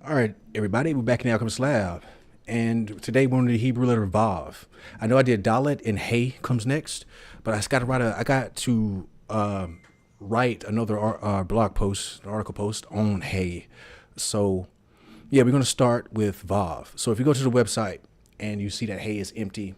All right, everybody, we're back in the Alchemist Lab. And today we're on the Hebrew letter VaV. I know I did Dalet and Hey comes next, but I got to write another blog post, an article post on Hey. So yeah, we're going to start with VaV. So if you go to the website and you see that Hey is empty,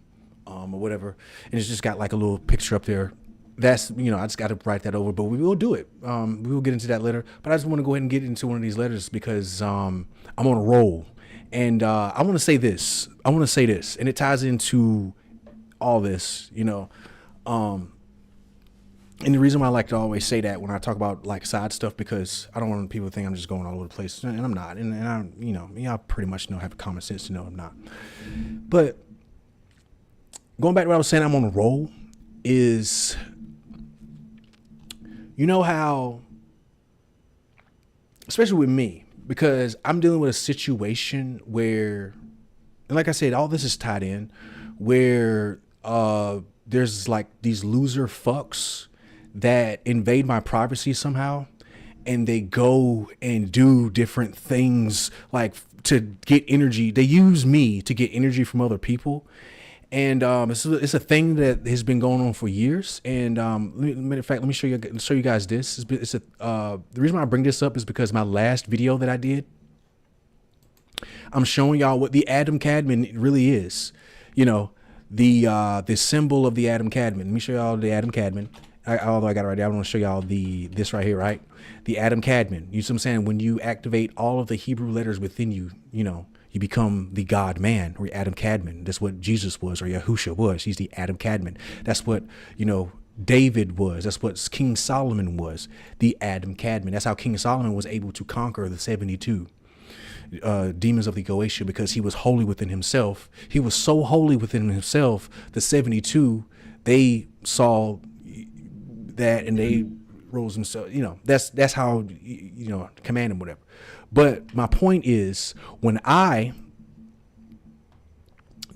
or whatever, and it's just got like a little picture up there, that's, I just got to write that over, but we will do it. We will get into that later, but I just want to go ahead and get into one of these letters because I'm on a roll. And I want to say this. And it ties into all this, and the reason why I like to always say that when I talk about like side stuff, because I don't want people to think I'm just going all over the place, and I'm not. And I'm, I pretty much have common sense to know I'm not. But going back to what I was saying, I'm on a roll is, how, especially with me, because I'm dealing with a situation where, and like I said, all this is tied in, where there's like these loser fucks that invade my privacy somehow, and they go and do different things like to get energy. They use me to get energy from other people. And it's a thing that has been going on for years. And matter of fact, let me show you guys this. The reason why I bring this up is because my last video that I did, I'm showing y'all what the Adam Cadman really is. The symbol of the Adam Cadman. Let me show y'all the Adam Cadman. Although I got it right there, I want to show y'all this right here, right? The Adam Cadman. You see what I'm saying? When you activate all of the Hebrew letters within you, you become the God man, or Adam Cadman. That's what Jesus was, or Yahusha was. He's the Adam Cadman. That's what, David was. That's what King Solomon was, the Adam Cadman. That's how King Solomon was able to conquer the 72 demons of the Goetia, because he was holy within himself. He was so holy within himself, the 72, they saw that and they rose themselves. That's how, command him, whatever. But my point is, when I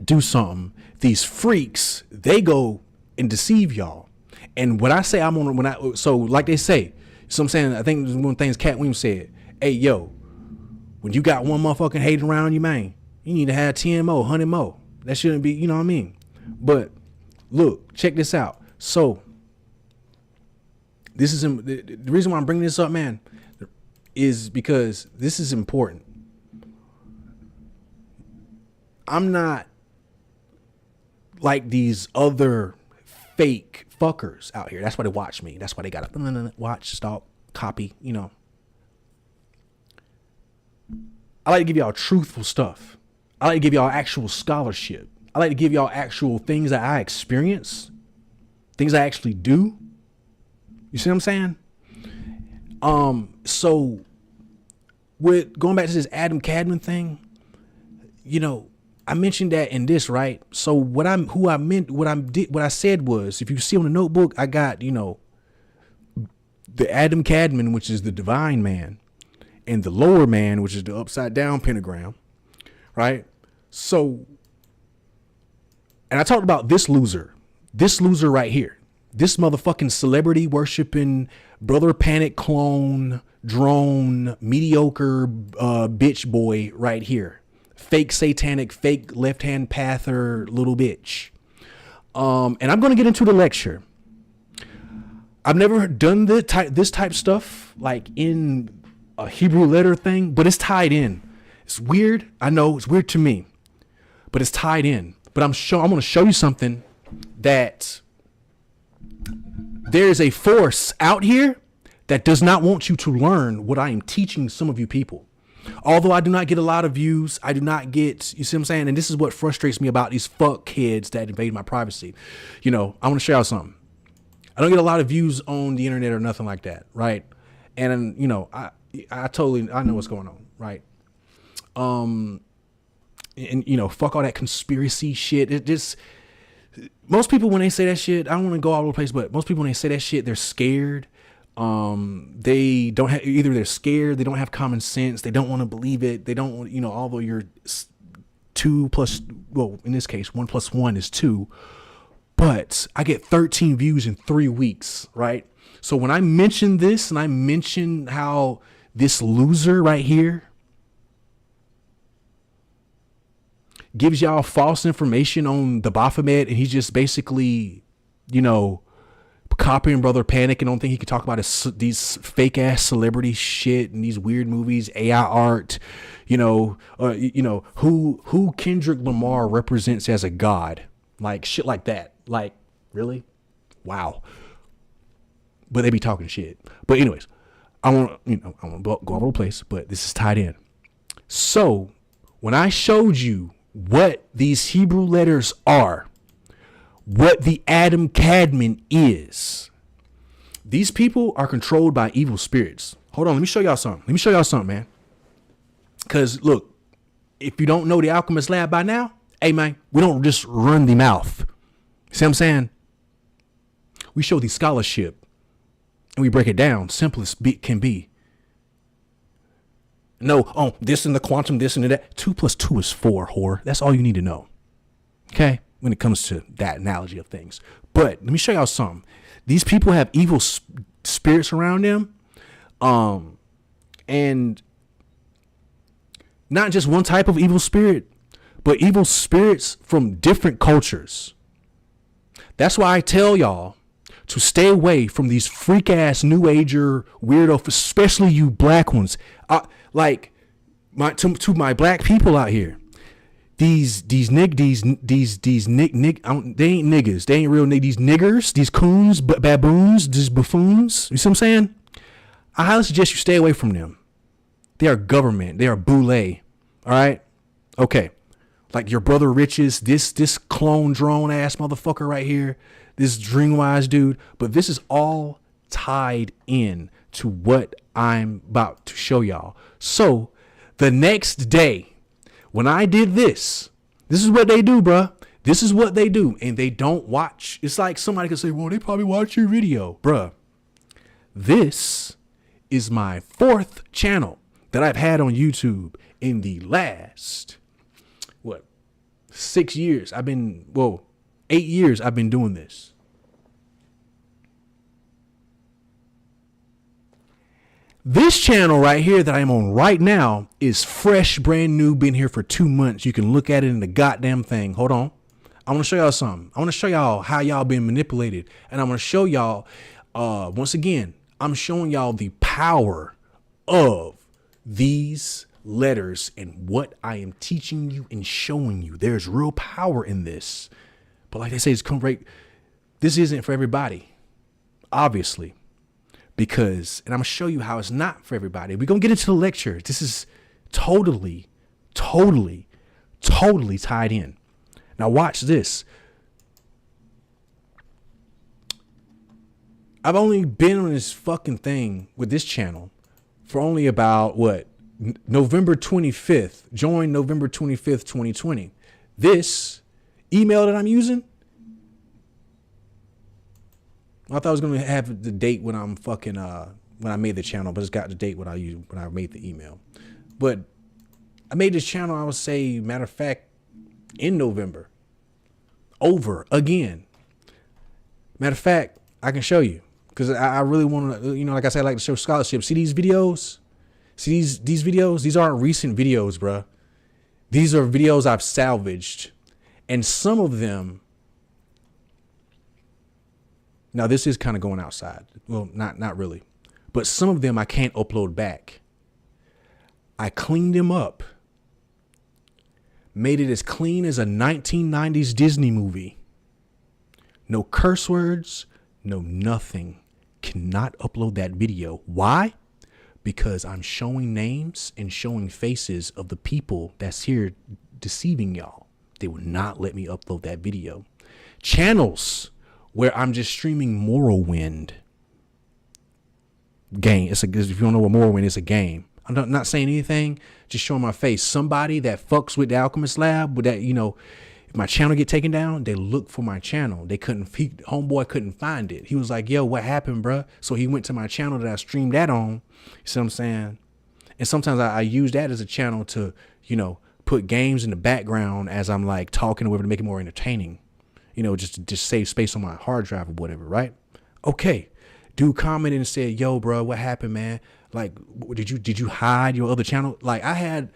do something, these freaks, they go and deceive y'all. And when I say so like they say, so I'm saying, I think one of the things Cat Williams said, hey, yo, when you got one motherfucking hating around you, man, you need to have 10 more, 100 more. That shouldn't be, you know what I mean? But look, check this out. So this is the reason why I'm bringing this up, man, is because this is important. I'm not like these other fake fuckers out here. That's why they watch me. That's why they got to watch, stalk, copy, I like to give y'all truthful stuff. I like to give y'all actual scholarship. I like to give y'all actual things that I experience, things I actually do. You see what I'm saying? So with going back to this Adam Cadman thing, I mentioned that in this, right? So what I said was, if you see on the notebook, I got, the Adam Cadman, which is the divine man, and the lower man, which is the upside down pentagram, right? So, and I talked about this loser right here, this motherfucking celebrity worshiping brother panic clone drone mediocre bitch boy right here, fake satanic, fake left-hand pather little bitch. And I'm going to get into the lecture. I've never done this type stuff like in a Hebrew letter thing, but it's tied in. It's weird. I know it's weird to me, but it's tied in. But I'm going to show you something, that there is a force out here that does not want you to learn what I am teaching some of you people. Although I do not get a lot of views, I do not get, you see what I'm saying? And this is what frustrates me about these fuck kids that invade my privacy. I want to show y'all something. I don't get a lot of views on the internet or nothing like that, right? And I know what's going on, right? And fuck all that conspiracy shit. It just, most people when they say that shit, I don't want to go all over the place, but most people when they say that shit, they're scared. They don't have, either they're scared, they don't have common sense, they don't want to believe it, they don't, although you're 2 plus, well, in this case, 1 plus 1 is 2, but I get 13 views in 3 weeks, right? So when I mention this, and I mention how this loser right here gives y'all false information on the Baphomet, and he's just basically, you know, copying Brother Panic and don't think he can talk about these fake ass celebrity shit and these weird movies, AI art, you know, who Kendrick Lamar represents as a god, like shit like that. Like, really? Wow. But they be talking shit. But anyways, I want to go all over the place, but this is tied in. So when I showed you what these Hebrew letters are, what the Adam Kadmon is, these people are controlled by evil spirits. Hold on, let me show y'all something, man. Because look, if you don't know the Alchemist Lab by now, hey man, we don't just run the mouth. See what I'm saying? We show the scholarship and we break it down, simplest can be. No, this and the quantum, this and that. 2 + 2 is 4, whore. That's all you need to know. Okay? When it comes to that analogy of things. But let me show y'all something. These people have evil spirits around them. And not just one type of evil spirit, but evil spirits from different cultures. That's why I tell y'all to stay away from these freak ass new ager weirdo, especially you black ones. Like to my black people out here. These they ain't niggas. They ain't real niggas. These niggers, these coons, baboons, these buffoons. You see what I'm saying? I highly suggest you stay away from them. They are government. They are boule. All right? Okay. Like your brother Riches, this clone drone ass motherfucker right here, this Dreamwise dude. But this is all tied in to what I'm about to show y'all. So the next day, when I did this is what they do, bruh. This is what they do. And they don't watch. It's like somebody could say, well, they probably watch your video. Bruh, this is my 4th channel that I've had on YouTube in the last, 6 years. 8 years I've been doing this. This channel right here that I'm on right now is fresh, brand new, been here for 2 months. You can look at it in the goddamn thing. Hold on. I want to show y'all something. I want to show y'all how y'all been manipulated. And I'm going to show y'all, once again, I'm showing y'all the power of these letters and what I am teaching you and showing you. There's real power in this. But like they say, this isn't for everybody, obviously. Because, and I'm going to show you how it's not for everybody. We're going to get into the lecture. This is totally tied in. Now watch this. I've only been on this fucking thing with this channel for only about, November 25th. Joined November 25th, 2020. This email that I'm using, I thought I was going to have the date when I'm when I made the channel, but it's got the date when I made the email. But I made this channel, I would say, matter of fact, in November. Over again. Matter of fact, I can show you because I really want to, like I said, I like to show scholarship. See these videos? See these videos? These aren't recent videos, bruh. These are videos I've salvaged. And some of them, now this is kind of going outside. Well, not really. But some of them I can't upload back. I cleaned them up. Made it as clean as a 1990s Disney movie. No curse words, no nothing. Cannot upload that video. Why? Because I'm showing names and showing faces of the people that's here deceiving y'all. They would not let me upload that video. Channels where I'm just streaming Morrowind game. If you don't know what Morrowind is, a game. I'm not saying anything, just showing my face. Somebody that fucks with the Alchemist Lab, with that, if my channel get taken down, they look for my channel. Homeboy couldn't find it. He was like, yo, what happened, bruh? So he went to my channel that I streamed that on. You see what I'm saying? And sometimes I use that as a channel to, put games in the background as I'm like talking or whatever to make it more entertaining. Just save space on my hard drive or whatever, right? Okay. Dude commented and said, yo, bro, what happened, man? Like, did you hide your other channel? Like I had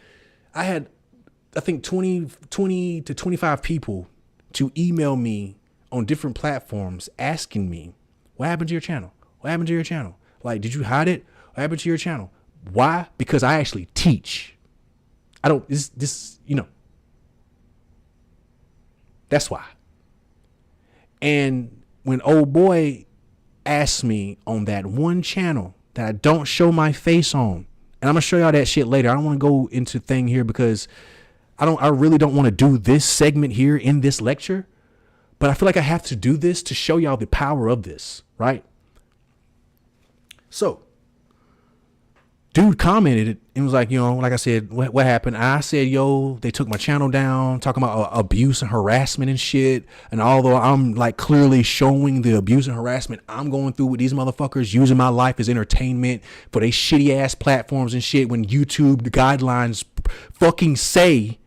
I think 20 to 25 people to email me on different platforms asking me, what happened to your channel? What happened to your channel? Like, did you hide it? What happened to your channel? Why? Because I actually teach. I don't, this, you know, that's why. And when old boy asked me on that one channel that I don't show my face on, and I'm gonna show y'all that shit later. I don't want to go into thing here because I really don't want to do this segment here in this lecture, but I feel like I have to do this to show y'all the power of this, right? So, dude commented and was like, you know, like I said, what happened? I said, yo, they took my channel down, talking about abuse and harassment and shit. And although I'm like clearly showing the abuse and harassment I'm going through with these motherfuckers using my life as entertainment for they shitty ass platforms and shit, when YouTube guidelines fucking say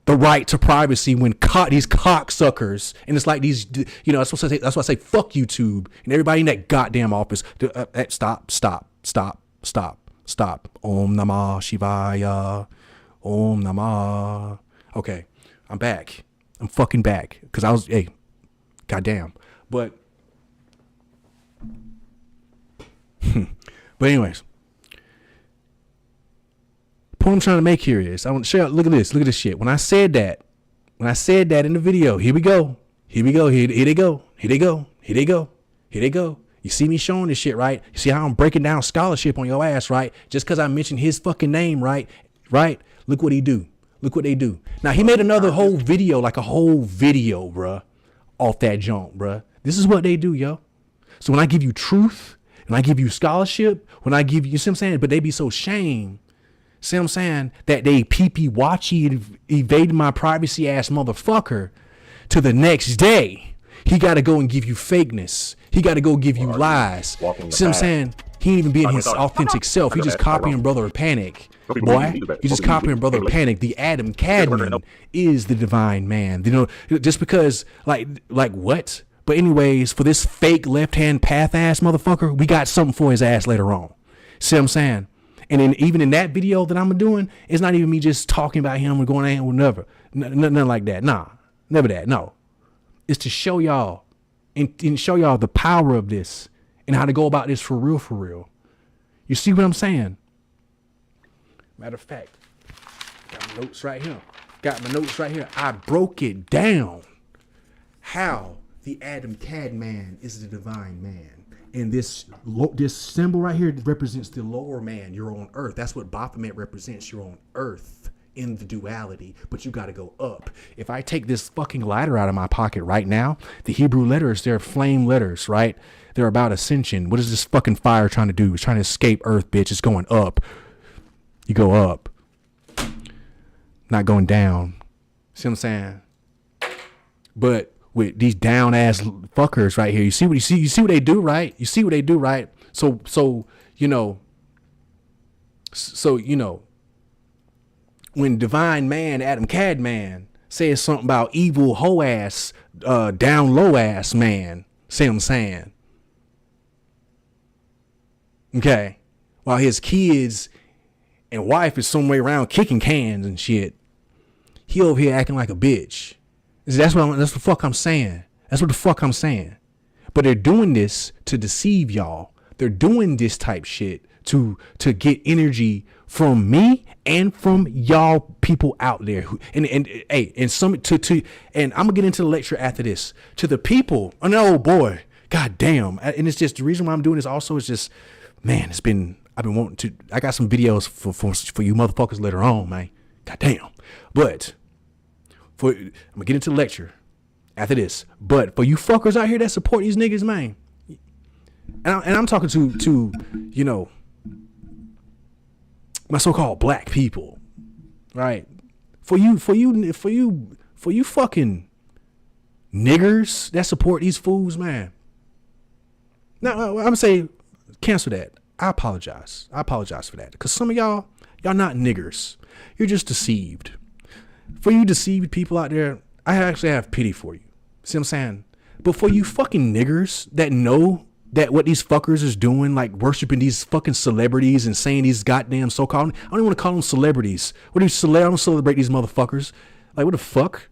the right to privacy, when these cocksuckers, and it's like these, you know, that's why I say fuck YouTube and everybody in that goddamn office. Stop. Om Namah Shivaya. Om Namah. Okay, I'm back. I'm fucking back because I was, hey, goddamn. But anyways. Point I'm trying to make here is, I want to show you, look at this shit. When I said that in the video, here they go. You see me showing this shit, right? You see how I'm breaking down scholarship on your ass, right? Just because I mentioned his fucking name, right? Look what he do. Look what they do. Now, he made another whole video, like a whole video, bruh, off that junk, bruh. This is what they do, yo. So when I give you truth, when I give you scholarship, when I give you, you see what I'm saying? But they be so shamed. See what I'm saying? That they pee-pee watchy evading my privacy ass motherfucker to the next day. He got to go and give you fakeness. He got to go give you lies. See what I'm saying? He ain't even being his authentic self. He just copying Brother Panic. Boy, he just copying Brother Panic. The Adam Cadman is the divine man. You know, just because, like what? But anyways, for this fake left-hand path ass motherfucker, we got something for his ass later on. See what I'm saying? And then even in that video that I'm doing, it's not even me just talking about him or going on with never. Nothing like that. Nah, never that. No. It's to show y'all and show y'all the power of this and how to go about this for real, for real. You see what I'm saying? Matter of fact, got my notes right here. I broke it down how the Adam Cadman is the divine man. And this symbol right here represents the lower man. You're on earth. That's what Baphomet represents. You're on earth in the duality, but you got to go up. If I take this fucking ladder out of my pocket right now, the Hebrew letters, they're flame letters, right? They're about ascension. What is this fucking fire trying to do? It's trying to escape earth, bitch. It's going up. You go up, not going down. See what I'm saying? But with these down ass fuckers right here, you see what they do, right? You see what they do, right? So you know, when divine man Adam Cadman says something about evil hoe ass, down low ass man, see what I'm saying? Okay, while his kids and wife is somewhere around kicking cans and shit, he over here acting like a bitch. That's what the fuck I'm saying. That's what the fuck I'm saying. But they're doing this to deceive y'all. They're doing this type shit to get energy from me and from y'all people out there. And I'm gonna get into the lecture after this. To the people, oh boy, god damn. And it's just the reason why I'm doing this also is just, man, I've been wanting to, I got some videos for you motherfuckers later on, man. God damn. But I'm gonna get into the lecture after this. But for you fuckers out here that support these niggas, man, and I'm talking to you know, my so-called black people, right? For you fucking niggers that support these fools, man. Now I'm gonna say cancel that. I apologize for that, because some of y'all not niggers. You're just deceived. For you deceived people out there, I actually have pity for you. See what I'm saying? But for you fucking niggers that know that what these fuckers is doing, like worshiping these fucking celebrities and saying these goddamn so-called, I don't even want to call them celebrities. What do you I don't celebrate these motherfuckers. Like, what the fuck?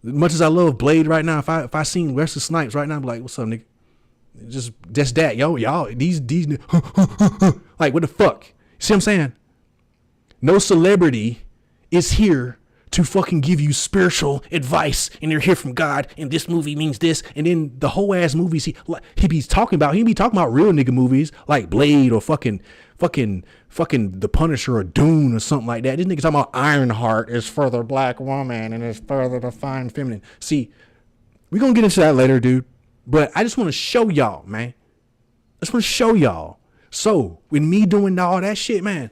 As much as I love Blade right now, if I seen Wesley Snipes right now, I'd be like, what's up, nigga? Just that, y'all, these like, what the fuck? See what I'm saying? No celebrity is here to fucking give you spiritual advice, and they're here from God, and this movie means this, and then the whole ass movies he be talking about real nigga movies like Blade or fucking The Punisher or Dune or something like that. This nigga talking about Ironheart is for the black woman and is for the defined feminine. See, we gonna get into that later, dude. But I just want to show y'all, man. I just want to show y'all. So with me doing all that shit, man,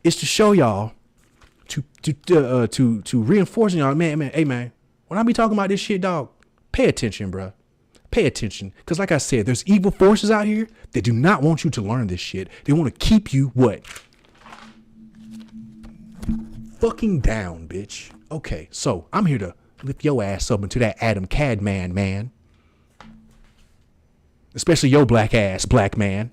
it's to show y'all. To reinforcing y'all, man, hey man, when I be talking about this shit, dog, pay attention, bro. Pay attention, because like I said, there's evil forces out here that do not want you to learn this shit. They want to keep you what? Fucking down, bitch. Okay, so I'm here to lift your ass up into that Adam Cadman, man. Especially your black ass, black man.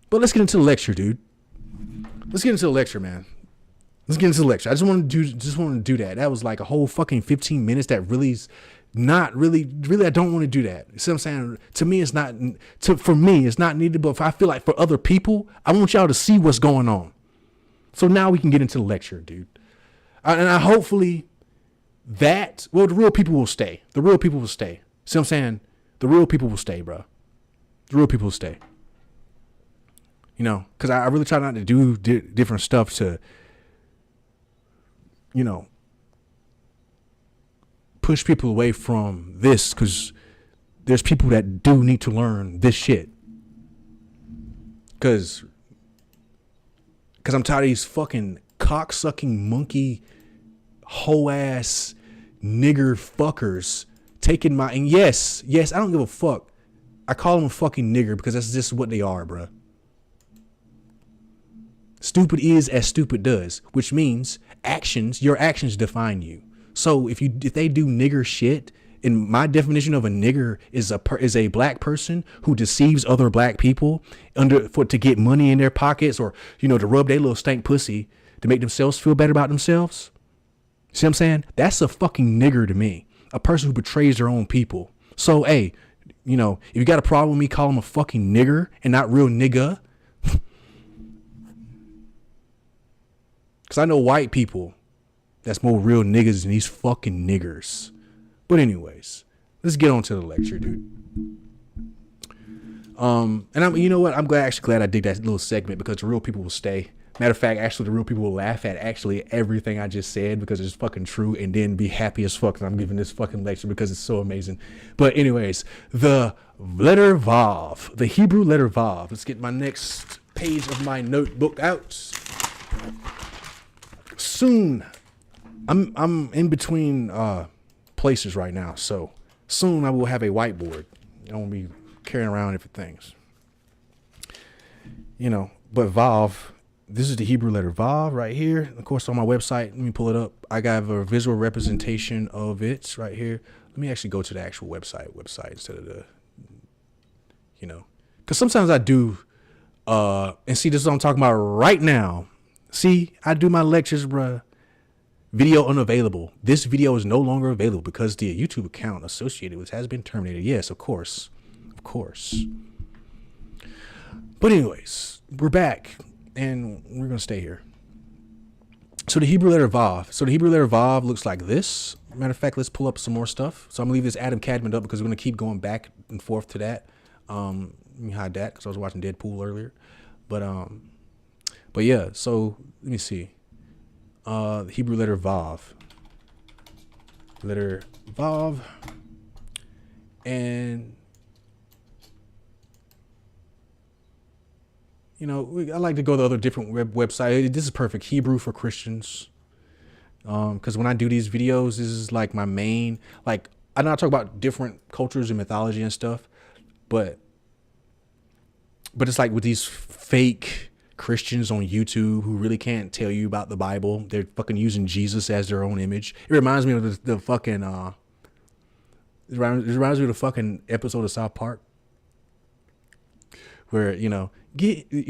But let's get into the lecture, dude. Let's get into the lecture, man. Let's get into the lecture. I just want to do that. That was like a whole fucking 15 minutes. That really is not really. I don't want to do that. You see what I'm saying? To me, it's not. For me, it's not needed. But if I feel like for other people, I want y'all to see what's going on. So now we can get into the lecture, dude. And I hopefully the real people will stay. The real people will stay. See what I'm saying? The real people will stay, bro. The real people will stay. You know, because I really try not to do different stuff to, you know, push people away from this, because there's people that do need to learn this shit. Because I'm tired of these fucking cocksucking monkey hoe ass nigger fuckers taking my, and yes, I don't give a fuck. I call them a fucking nigger because that's just what they are, bruh. Stupid is as stupid does, which means your actions define you. So if they do nigger shit, and my definition of a nigger is a black person who deceives other black people to get money in their pockets, or, you know, to rub their little stank pussy to make themselves feel better about themselves. See what I'm saying? That's a fucking nigger to me. A person who betrays their own people. So, hey, you know, if you got a problem with me calling them a fucking nigger and not real nigga, because I know white people that's more real niggas than these fucking niggers. But anyways, let's get on to the lecture, dude. And you know what? I'm glad I did that little segment, because the real people will stay. Matter of fact, actually, the real people will laugh at actually everything I just said, because it's fucking true, and then be happy as fuck that I'm giving this fucking lecture because it's so amazing. But anyways, the letter VaV, the Hebrew letter VaV. Let's get my next page of my notebook out. Soon, I'm in between places right now, so soon I will have a whiteboard. I won't be carrying around different things, you know. But VaV, this is the Hebrew letter VaV right here. Of course, on my website, let me pull it up. I got a visual representation of it right here. Let me actually go to the actual website instead of the, you know, because sometimes I do, and see, this is what I'm talking about right now. See, I do my lectures, bruh. Video unavailable. This video is no longer available because the YouTube account associated with it has been terminated. Yes, of course. Of course. But anyways, we're back, and we're going to stay here. So the Hebrew letter VaV. So the Hebrew letter VaV looks like this. Matter of fact, let's pull up some more stuff. So I'm going to leave this Adam Cadman up because we're going to keep going back and forth to that. Let me hide that because I was watching Deadpool earlier. But yeah, so let me see. The Hebrew letter VaV. Letter VaV. And, you know, I like to go to other different websites. This is perfect. Hebrew for Christians. Because when I do these videos, this is like my main, like, I know I talk about different cultures and mythology and stuff, but it's like with these fake Christians on YouTube who really can't tell you about the Bible. They're fucking using Jesus as their own image. It reminds me of the fucking It reminds me of the fucking episode of South Park where what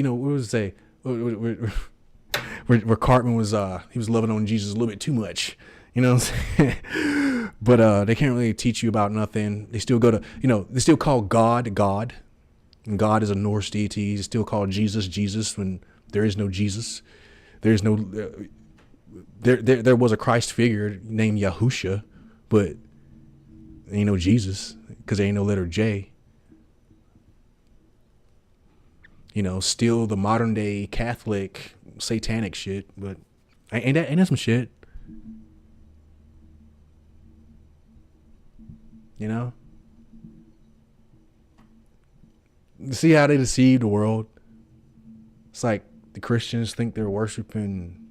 was it say where Cartman was he was loving on Jesus a little bit too much. You know what I'm saying? But they can't really teach you about nothing. They still go to they still call God God, and God is a Norse deity. They still call Jesus Jesus when there is no Jesus. There's no there was a Christ figure named Yahusha, but there ain't no Jesus because there ain't no letter J. Still the modern day Catholic satanic shit, but ain't that some shit? See how they deceive the world? It's like the Christians think they're worshiping.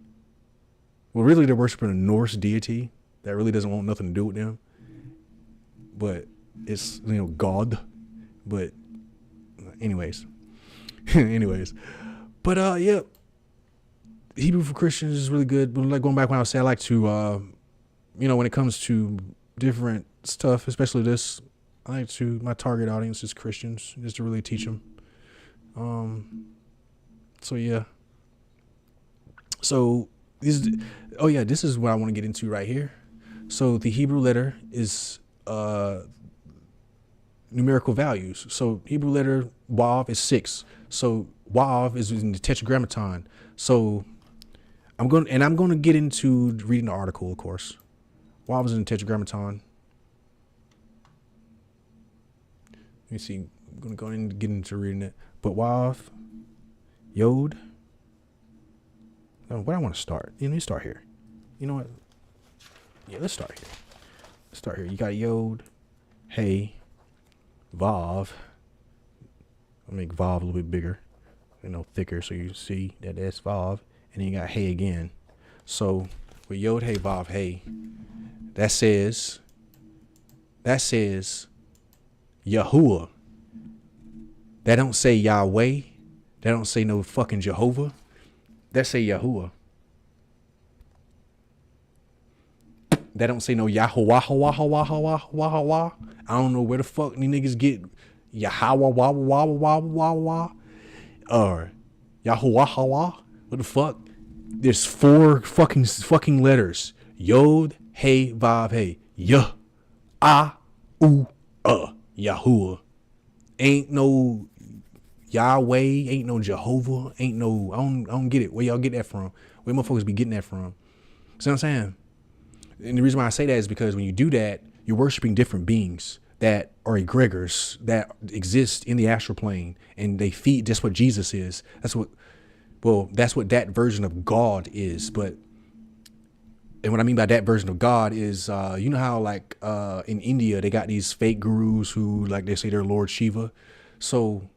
Well, really, they're worshiping a Norse deity that really doesn't want nothing to do with them. But it's God. But anyways, But yeah, Hebrew for Christians is really good. But like going back when I was saying, I like to when it comes to different stuff, especially this, my target audience is Christians, just to really teach them. So yeah. So this is what I want to get into right here. So the Hebrew letter is numerical values. So Hebrew letter VaV is 6. So VaV is in the Tetragrammaton. So I'm going to get into reading the article, of course. VaV is in the Tetragrammaton. Let me see. I'm going to go and get into reading it. But VaV, Yod. Where I want to start? Let me start here. You know what? Yeah, let's start here. You got Yod, Hey, VaV. I'll make VaV a little bit bigger, thicker, so you see that that's VaV. And then you got Hey again. So with Yod, Hey, VaV, Hey, that says Yahuwah. That don't say Yahweh. That don't say no fucking Jehovah. That say Yahuwah. That don't say no Yahweh. I don't know where the fuck these niggas get Yahweh or Yahuwah. What the fuck? There's 4 fucking letters. Yod, Hey, VaV, Hey. Yah, Ah, U, Yahuwah. Ain't no Yahweh, ain't no Jehovah, ain't no, I don't get it. Where y'all get that from? Where motherfuckers be getting that from? See what I'm saying? And the reason why I say that is because when you do that, you're worshiping different beings that are egregors that exist in the astral plane, and they feed. That's what Jesus is. That's what that version of God is. And what I mean by that version of God is, how like in India they got these fake gurus who like they say they're Lord Shiva, so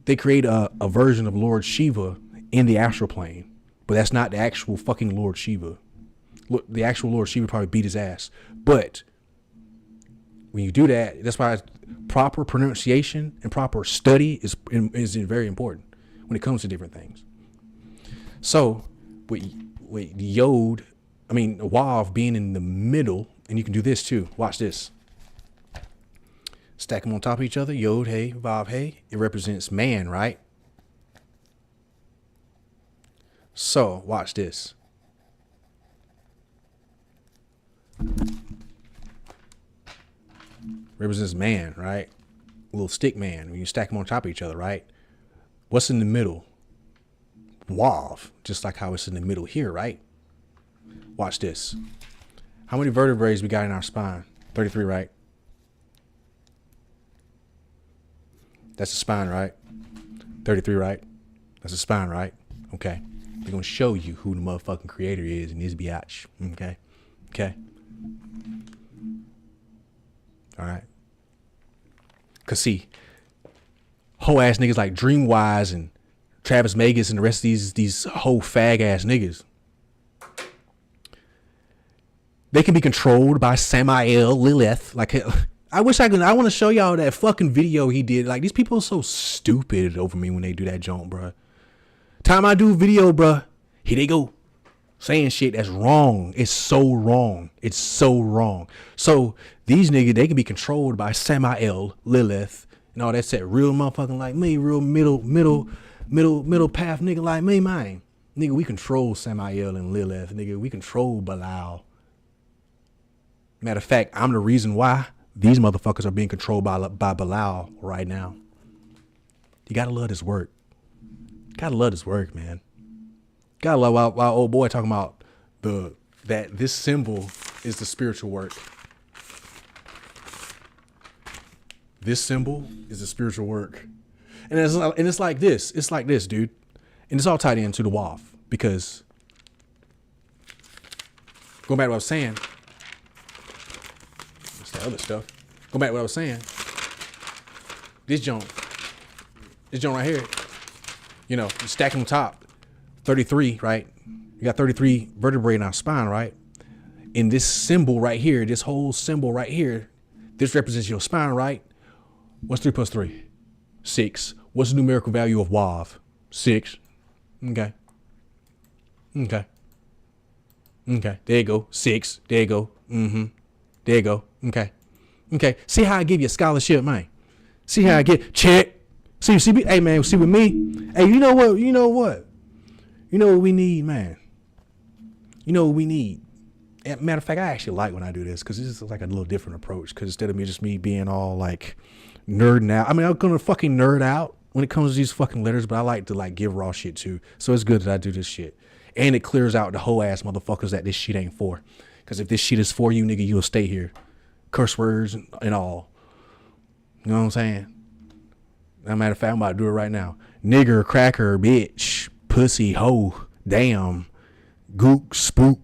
they create a version of Lord Shiva in the astral plane, but that's not the actual fucking Lord Shiva. The actual Lord Shiva probably beat his ass. But when you do that, that's why proper pronunciation and proper study is very important when it comes to different things. So with Yod, VaV being in the middle, and you can do this too. Watch this. Stack them on top of each other. Yod, Hey, VaV, Hey. It represents man, right? So watch this. Represents man, right? A little stick man. When you stack them on top of each other, right? What's in the middle? VaV, just like how it's in the middle here, right? Watch this. How many vertebrae we got in our spine? 33, right? That's the spine, right? 33, right? That's the spine, right? Okay. They're going to show you who the motherfucking creator is in this biatch. Okay? Okay? All right? Because see, whole ass niggas like Dreamwise and Travis Magus and the rest of these whole fag ass niggas, they can be controlled by Samael Lilith. Like, I want to show y'all that fucking video he did. Like, these people are so stupid over me when they do that junk, bruh. Time I do video, bruh, here they go. saying shit that's wrong. It's so wrong. It's so wrong. So these niggas, they can be controlled by Samael, Lilith, and all that shit. Real motherfucking like me, real middle path nigga like me, man. Nigga, we control Samael and Lilith. Nigga, we control Belial. Matter of fact, I'm the reason why these motherfuckers are being controlled by Belial right now. You gotta love this work. Gotta love this work, man. Gotta love our old boy talking about that this symbol is the spiritual work. This symbol is the spiritual work. And it's like this. It's like this, dude. And it's all tied into the VaV. Because going back to what I was saying. What's that other stuff? Going back to what I was saying. This joint right here. You know, you stack on top. 33, right? You got 33 vertebrae in our spine, right? And this symbol right here, this whole symbol right here, this represents your spine, right? What's 3 plus 3? 6. What's the numerical value of VaV? 6. Okay. There you go. 6. There you go. There you go. Okay. See how I give you a scholarship, man? See how I get check? See, hey man, see with me? Hey, you know what? You know what we need, man? You know what we need? And matter of fact, I actually like when I do this because this is like a little different approach. Because instead of me being all like nerding out, I mean, I'm gonna fucking nerd out when it comes to these fucking letters, but I like to like give raw shit too. So it's good that I do this shit, and it clears out the whole ass motherfuckers that this shit ain't for. Because if this shit is for you, nigga, you'll stay here. Curse words and all. You know what I'm saying? As a matter of fact, I'm about to do it right now. Nigger, cracker, bitch, pussy, hoe, damn, gook, spook,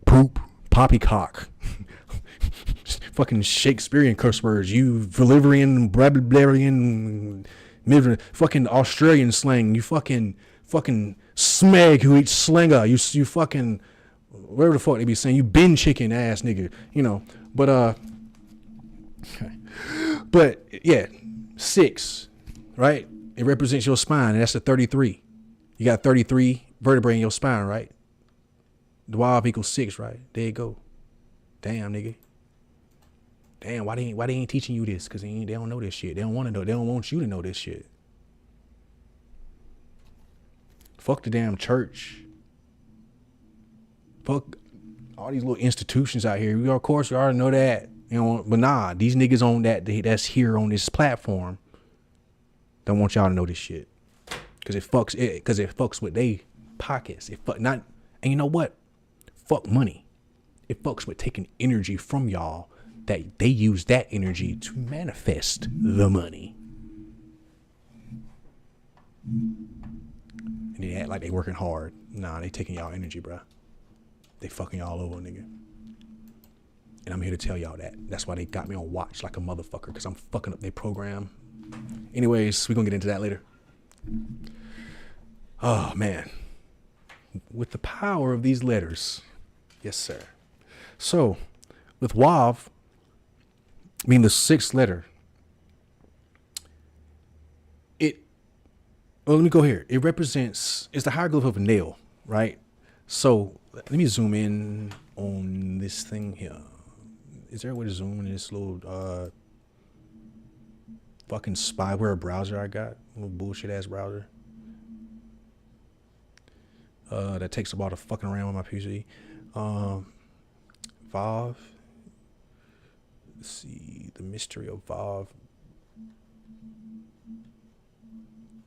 poop, poppycock. Fucking Shakespearean curse words. You Valyrian, Brablarian, fucking Australian slang. You fucking smeg who eats slinger. You fucking whatever the fuck they be saying. You bin chicken ass nigga. You know. But yeah, 6, right? It represents your spine, and that's the 33. You got 33 vertebrae in your spine, right? The VaV equals 6, right? There you go. Damn, nigga. Damn, why they ain't teaching you this? Because they don't know this shit. They don't want to know. They don't want you to know this shit. Fuck the damn church. Fuck all these little institutions out here. Of course, you already know that. You know, but nah, these niggas on that's here on this platform don't want y'all to know this shit. Because it fucks with they pockets. And you know what? Fuck money. It fucks with taking energy from y'all that they use that energy to manifest the money. And they act like they working hard. Nah, they taking y'all energy, bruh. They fucking y'all over, nigga. And I'm here to tell y'all that. That's why they got me on watch like a motherfucker, because I'm fucking up their program. Anyways, we're going to get into that later. Oh, man. With the power of these letters. Yes, sir. So, with VaV, I mean the 6th letter. Let me go here. It represents, it's the hieroglyph of a nail, right? So, let me zoom in on this thing here. Is there a way to zoom in this little fucking spyware browser I got? A little bullshit ass browser. That takes a lot of fucking RAM on my PC. VaV. Let's see the mystery of VaV.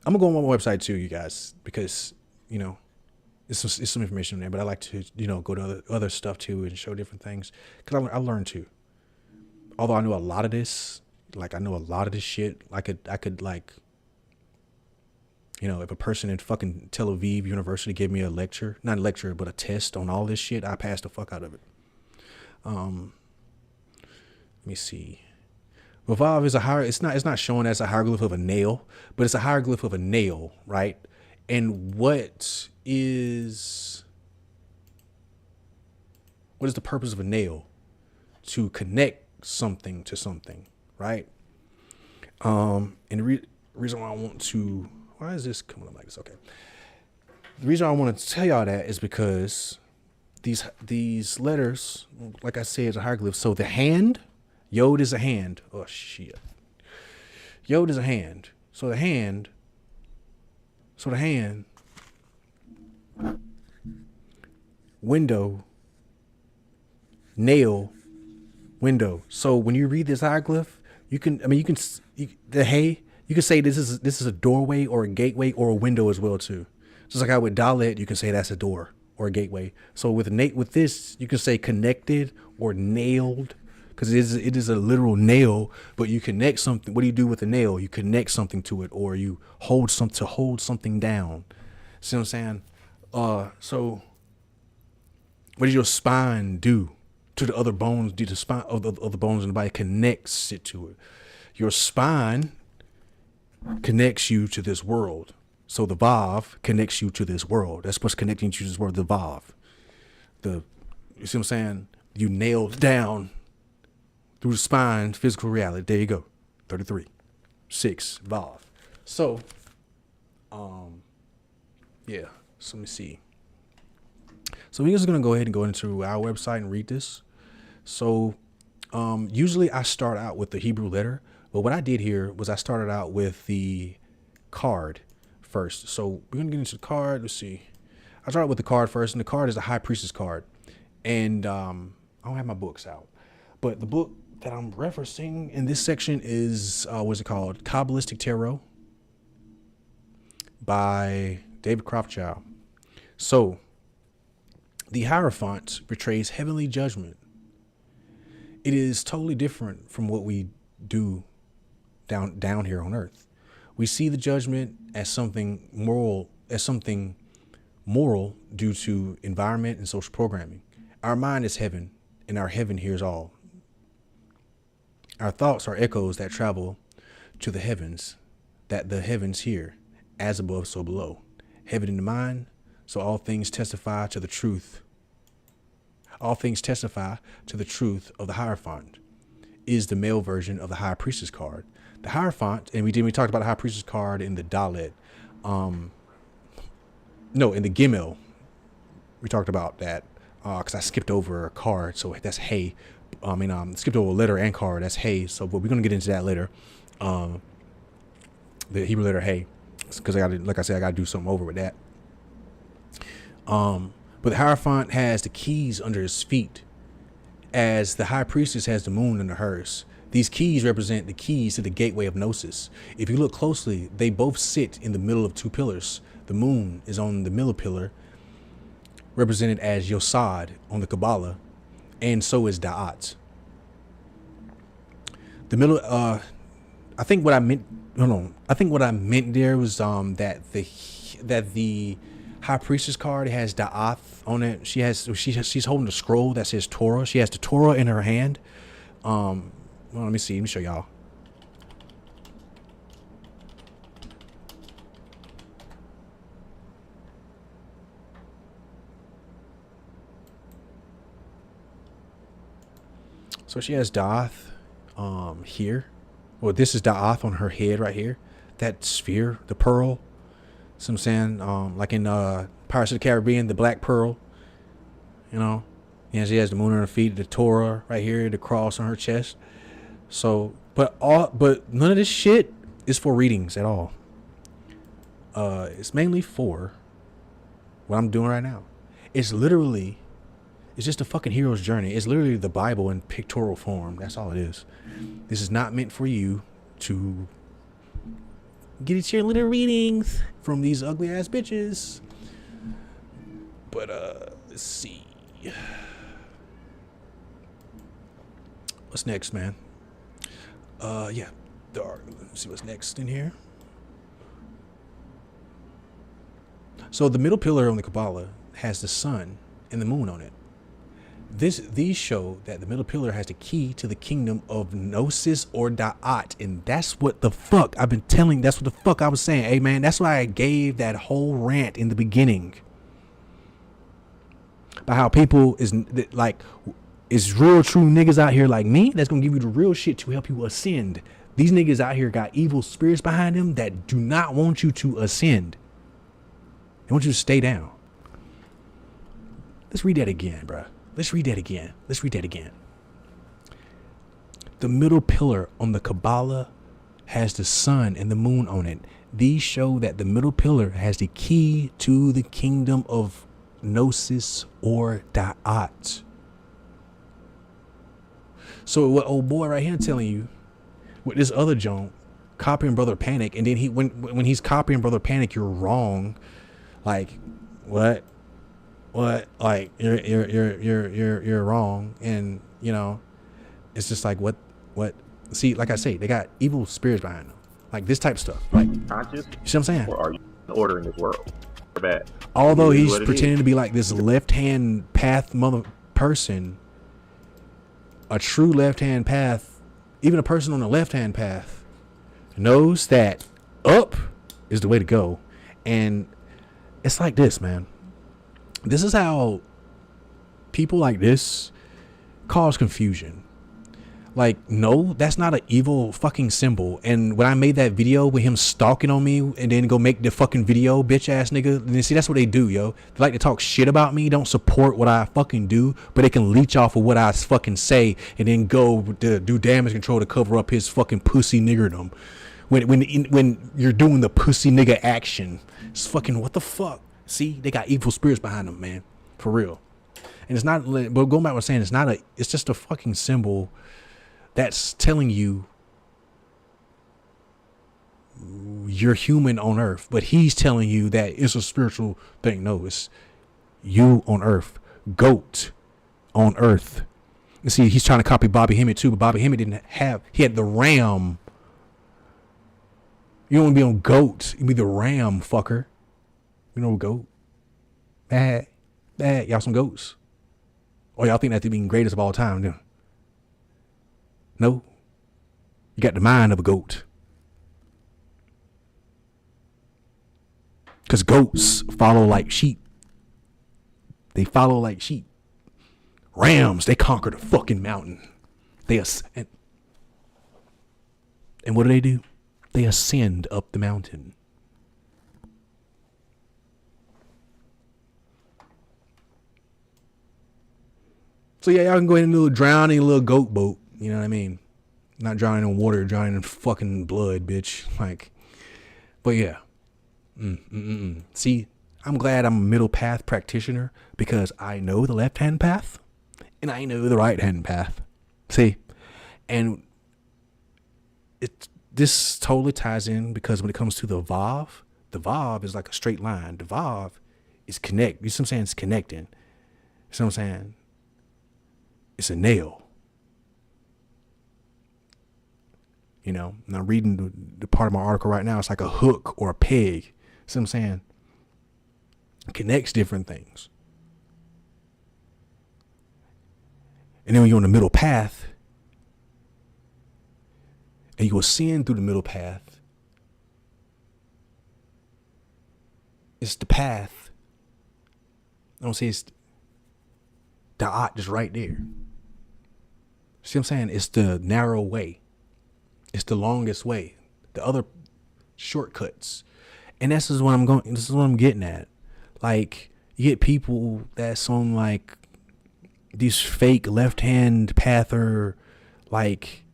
I'm gonna go on my website too, you guys, because you know it's some information in there. But I like to go to other stuff too and show different things because I learned too. Although I know a lot of this, like I know a lot of this shit. I could like, if a person in fucking Tel Aviv University gave me a lecture, not a lecture, but a test on all this shit, I passed the fuck out of it. Let me see. Well, VaV is it's not shown as a hieroglyph of a nail, but it's a hieroglyph of a nail, right? And what is the purpose of a nail? To connect something to something, right? And the reason why why is this coming up like this? Okay. The reason I want to tell y'all that is because these letters, like I said, is a hieroglyph. So the hand, Yod is a hand. Oh shit. Yod is a hand. So the hand, window, nail, window. So when you read this hieroglyph, you can say this is a doorway or a gateway or a window as well too. Just like how with Dalet, you can say that's a door or a gateway. So with this, you can say connected or nailed, because it is a literal nail. But you connect something. What do you do with a nail? You connect something to it, or you hold something down. See what I'm saying? So what does your spine do to the other bones? Do the spine of the other bones in the body connects it to it? Your spine connects you to this world. So the VaV connects you to this world. That's what's connecting you to this world, the VaV. You see what I'm saying? You nailed down through the spine, physical reality. There you go. 33. 6, VaV. So, yeah. So let me see. So we're just going to go ahead and go into our website and read this. So, usually I start out with the Hebrew letter, but what I did here was I started out with the card first. So we're gonna get into the card. Let's see. I started with the card first, and the card is a high priestess card. And I don't have my books out, but the book that I'm referencing in this section is what's it called? Kabbalistic Tarot by David Croftchild. So the Hierophant portrays heavenly judgment. It is totally different from what we do down here on earth. We see the judgment as something moral due to environment and social programming. Our mind is heaven, and our heaven hears all. Our thoughts are echoes that travel to the heavens, that the heavens hear, as above, so below. Heaven in the mind, so all things testify to the truth. All things testify to the truth of the Hierophant, is the male version of the High Priestess card. The Hierophant, and we talked about the High Priestess card in the Dalet. In the Gimel, we talked about that because I skipped over a card, so that's Hey. Skipped over a letter and card, that's Hey. So, but we're gonna get into that later. The Hebrew letter Hey, because I gotta do something over with that. But the Hierophant has the keys under his feet, as the High Priestess has the moon under hers. These keys represent the keys to the gateway of Gnosis. If you look closely, they both sit in the middle of two pillars. The moon is on the middle pillar, represented as Yosod on the Kabbalah, and so is Da'at. The middle, I think what I meant there was that the High Priestess card has Da'at on it. She's holding a scroll that says Torah. She has the Torah in her hand. Well, let me see. Let me show y'all. So she has Da'ath here. Well, this is Da'ath on her head right here. That sphere, the pearl. So I'm saying, like in Pirates of the Caribbean, the black pearl. You know, yeah, she has the moon on her feet, the Torah right here, the cross on her chest. So, but none of this shit is for readings at all. It's mainly for what I'm doing right now. It's just a fucking hero's journey. It's literally the Bible in pictorial form. That's all it is. This is not meant for you to get your little readings from these ugly ass bitches. But let's see. What's next, man? Yeah, dark. Let's see what's next in here. So the middle pillar on the Kabbalah has the sun and the moon on it. These show that the middle pillar has the key to the kingdom of Gnosis or Da'at, and that's what the fuck I've been telling. That's what the fuck I was saying. Hey man, that's why I gave that whole rant in the beginning about how people is real true niggas out here like me that's gonna give you the real shit to help you ascend. These niggas out here got evil spirits behind them that do not want you to ascend. They want you to stay down. Let's read that again, bro. Let's read that again. Let's read that again. The middle pillar on the Kabbalah has the sun and the moon on it. These show that the middle pillar has the key to the kingdom of Gnosis or Da'at. So what old boy right here telling you with this other joint, copying Brother Panic, and then when he's copying Brother Panic, you're wrong. Like, what? Like you're wrong, and you know, it's just like what? See, like I say, they got evil spirits behind them, like this type of stuff. Like, conscious, you see what I'm saying? or are you ordering this world? Bad. Although he's pretending to be like this left-hand path mother person, a true left-hand path, even a person on the left-hand path knows that up is the way to go. And it's like this, man. This is how people like this cause confusion. Like, no, that's not an evil fucking symbol. And when I made that video with him stalking on me and then go make the fucking video, bitch ass nigga, and see, that's what they do, yo. They like to talk shit about me, don't support what I fucking do, but they can leech off of what I fucking say and then go to do damage control to cover up his fucking pussy niggerdom. When you're doing the pussy nigga action, it's fucking, what the fuck? See, they got evil spirits behind them, man, for real. And it's not, but going back to what I'm saying, it's just a fucking symbol that's telling you you're human on earth, but he's telling you that it's a spiritual thing. No, it's you on earth, goat on earth. You see, he's trying to copy Bobby Hemmett too, but Bobby Hemmett he had the ram. You don't want to be on goat, you be the ram, fucker. You know, goat. Bad, y'all some goats. Or y'all think that they're being greatest of all time, don't you? No, you got the mind of a goat. Because goats follow like sheep. They follow like sheep. Rams, they conquer the fucking mountain. They ascend. And what do? They ascend up the mountain. So yeah, y'all can go in a little drowning, a little goat boat. You know what I mean? Not drowning in water, drowning in fucking blood, bitch. Like, but yeah. See, I'm glad I'm a middle path practitioner because I know the left-hand path and I know the right-hand path. See? And this totally ties in because when it comes to the VaV is like a straight line. The VaV is connect. You see what I'm saying? It's connecting. You see what I'm saying? It's a nail. You know, and I'm reading the part of my article right now. It's like a hook or a peg. See what I'm saying? It connects different things. And then when you're on the middle path, and you ascend through the middle path, it's the path. I don't say it's Da'at just right there. See what I'm saying? It's the narrow way. It's the longest way. The other shortcuts. And this is what I'm getting at. Like, you get people that's on like these fake left-hand pather, like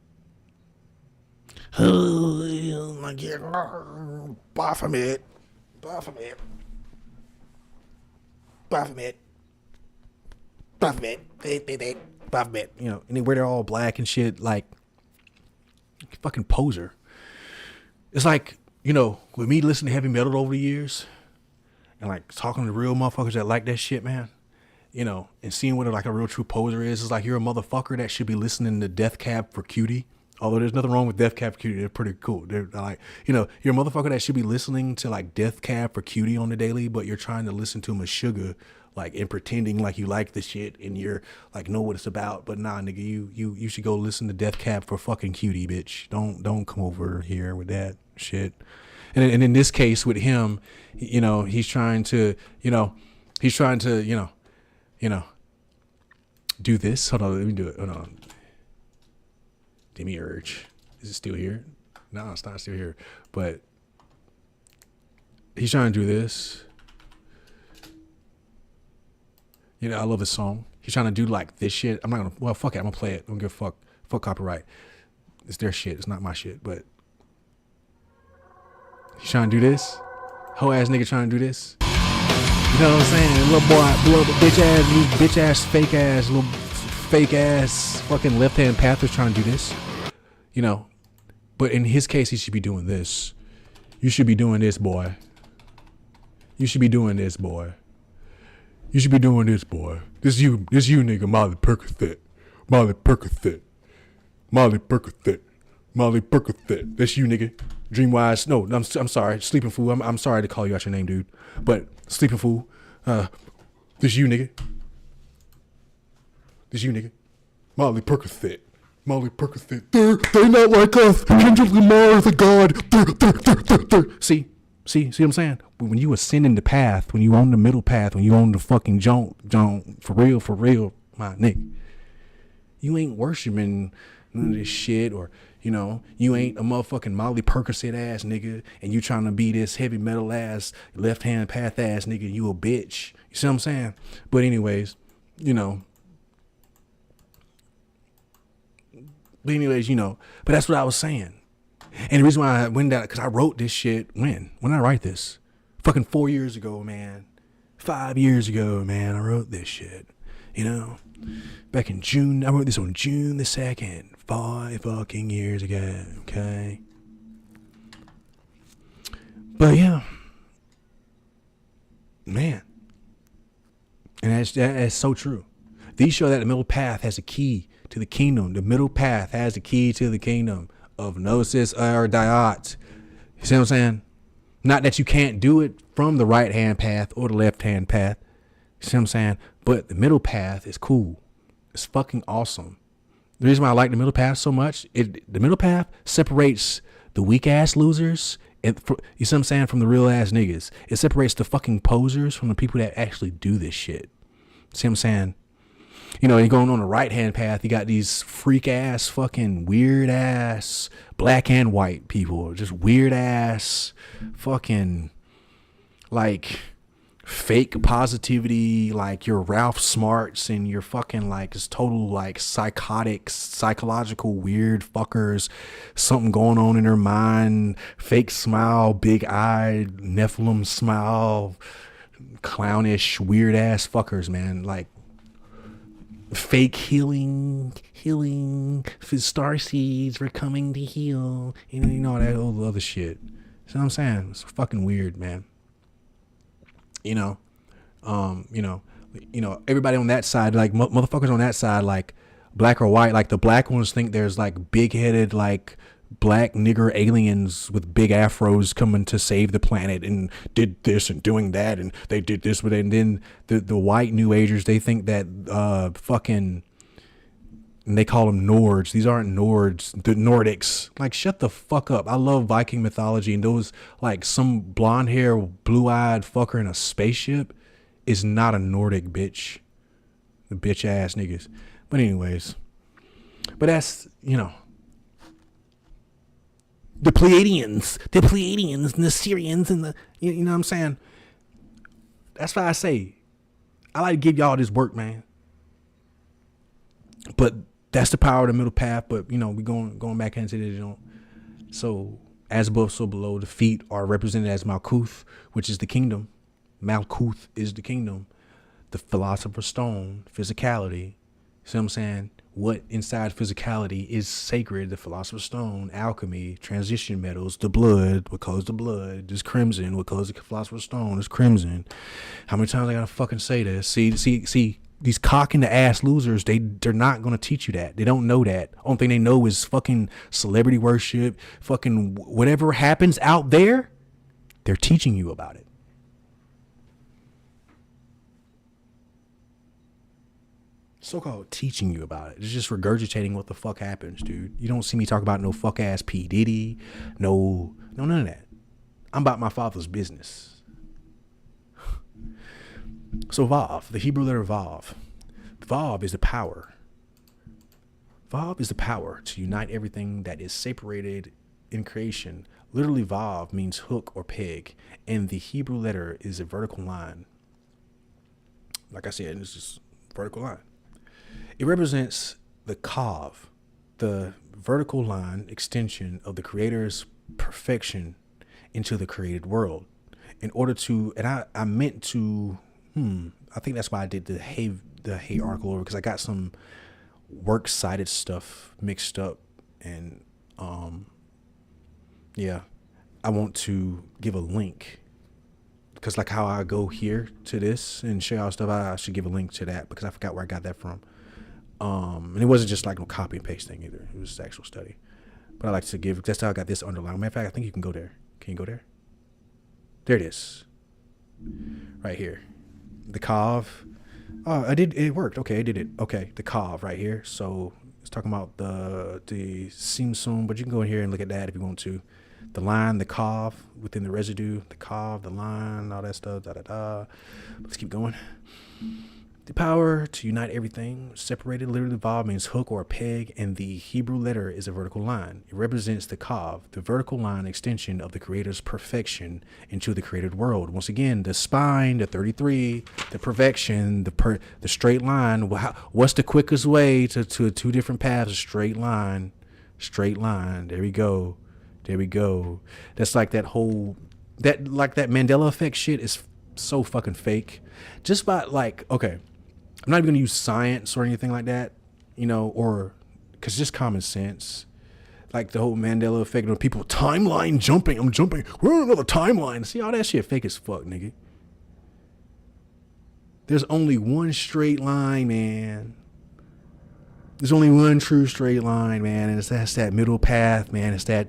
Baphomet, you know, and they're all black and shit, like fucking poser. It's like, you know, with me listening to heavy metal over the years and like talking to real motherfuckers that like that shit, man, you know, and seeing what like a real true poser is, it's like you're a motherfucker that should be listening to Death Cab for Cutie. Although there's nothing wrong with Death Cab for Cutie, they're pretty cool. They're like, you know, you're a motherfucker that should be listening to like Death Cab for Cutie on the daily, but you're trying to listen to Meshuggah, like, and pretending like you like the shit and you're like know what it's about. But nah, nigga, you should go listen to Death Cab for fucking Cutie, bitch. Don't come over here with that shit. And in this case with him, you know, he's trying to do this. Hold on, let me do it. Hold on. Demiurge. Is it still here? No, it's not still here. But he's trying to do this. You know, I love this song. He's trying to do like this shit. I'm not gonna. Well, fuck it. I'm gonna play it. I don't give a fuck. Fuck copyright. It's their shit. It's not my shit. But he's trying to do this. Whole ass nigga trying to do this. You know what I'm saying? Little boy, little bitch ass, fake ass, fucking left hand pathers trying to do this. You know, but in his case, he should be doing this. You should be doing this, boy. You should be doing this, boy. You should be doing this, boy. This you, nigga. Molly Percocet. That's you, nigga. Dreamwise. No, I'm sorry. Sleeping Fool. I'm sorry to call you out your name, dude. But Sleeping Fool. This you, nigga. Molly Percocet. They're not like us. Kendrick Lamar is a god. See what I'm saying? When you ascending the path, when you on the middle path, when you on the fucking jump, for real, my nigga, you ain't worshiping none of this shit, or you know, you ain't a motherfucking Molly Percocet ass nigga, and you trying to be this heavy metal ass, left hand path ass nigga. You a bitch. You see what I'm saying? But anyways, you know. But that's what I was saying. And the reason why I went down, because I wrote this shit when did I write this? Fucking 4 years ago, man. 5 years ago, man, I wrote this shit. You know? Back in June, I wrote this on June the 2nd, 5 fucking years ago, okay? But yeah. Man. And that's so true. These show that the middle path has a key to the kingdom. The middle path has the key to the kingdom of Gnosis or Diot. You see what I'm saying? Not that you can't do it from the right hand path or the left hand path. You see what I'm saying? But the middle path is cool. It's fucking awesome. The reason why I like the middle path so much, the middle path separates the weak ass losers, you see what I'm saying, from the real ass niggas. It separates the fucking posers from the people that actually do this shit. See what I'm saying? You know, you're going on the right hand path, you got these freak ass, fucking weird ass black and white people, just weird ass fucking like fake positivity, like your Ralph Smarts and your fucking like just total like psychotic, psychological weird fuckers, something going on in their mind, fake smile, big eyed Nephilim smile, clownish weird ass fuckers, man. Like fake healing for star seeds, we're coming to heal, you know that old other shit. See what I'm saying? It's fucking weird, man. You know, everybody on that side, like motherfuckers on that side, like black or white, like the black ones think there's like big-headed, like black nigger aliens with big afros coming to save the planet and did this and doing that and they did this with it. And then the white new agers, they think that fucking, and they call them Nords. These aren't Nords, the Nordics. Like, shut the fuck up. I love Viking mythology, and those, like, some blonde hair, blue-eyed fucker in a spaceship is not a Nordic bitch. The bitch ass niggas. But anyways, but that's, you know, the Pleiadians and the Syrians and the, you know what I'm saying? That's why I say, I like to give y'all this work, man. But that's the power of the middle path. But, you know, we going back into this, you know. So, as above, so below. The feet are represented as Malkuth, which is the kingdom. Malkuth is the kingdom. The philosopher's stone, physicality. See what I'm saying? What inside physicality is sacred? The philosopher's stone, alchemy, transition metals, the blood. What colors the blood? Is crimson. What colors the philosopher's stone? Is crimson. How many times I gotta fucking say this? See. These cock in the ass losers, they're not gonna teach you that. They don't know that. Only thing they know is fucking celebrity worship, fucking whatever happens out there, they're teaching you about it. So-called teaching you about it. It's just regurgitating what the fuck happens, dude. You don't see me talk about no fuck ass P. Diddy, no none of that. I'm about my father's business. So VaV, the Hebrew letter VaV. VaV is the power. VaV is the power to unite everything that is separated in creation. Literally, VaV means hook or peg, and the Hebrew letter is a vertical line. Like I said, it's just vertical line. It represents the Kav, the vertical line extension of the creator's perfection into the created world. In order to, and I meant to, I think that's why I did the hate article over, because I got some works cited stuff mixed up, and yeah, I want to give a link, because like how I go here to this and show y'all stuff, I should give a link to that, because I forgot where I got that from. And it wasn't just like no copy and paste thing either. It was just actual study. But I like to give, that's how I got this underlined. Matter of fact, I think you can go there. Can you go there? There it is. Right here. The Kav. Oh, it worked. Okay, I did it. Okay, the Kav right here. So it's talking about the Simsum, but you can go in here and look at that if you want to. The line, the Kav within the residue, the Kav, the line, all that stuff, Let's keep going. The power to unite everything. Separated, literally VaV means hook or peg, and the Hebrew letter is a vertical line. It represents the Kav, the vertical line extension of the creator's perfection into the created world. Once again, the spine, the 33, the perfection, the straight line. What's the quickest way to two different paths? A straight line. Straight line. There we go. There we go. That's like that whole, that Mandela effect shit is so fucking fake. Just by like, okay, I'm not even gonna use science or anything like that, you know, or because just common sense, like the whole Mandela effect, when people timeline jumping, I'm jumping, we're on another timeline. See, all that shit fake as fuck, nigga. There's only one straight line, man. There's only one true straight line, man, and that's that middle path, man. It's that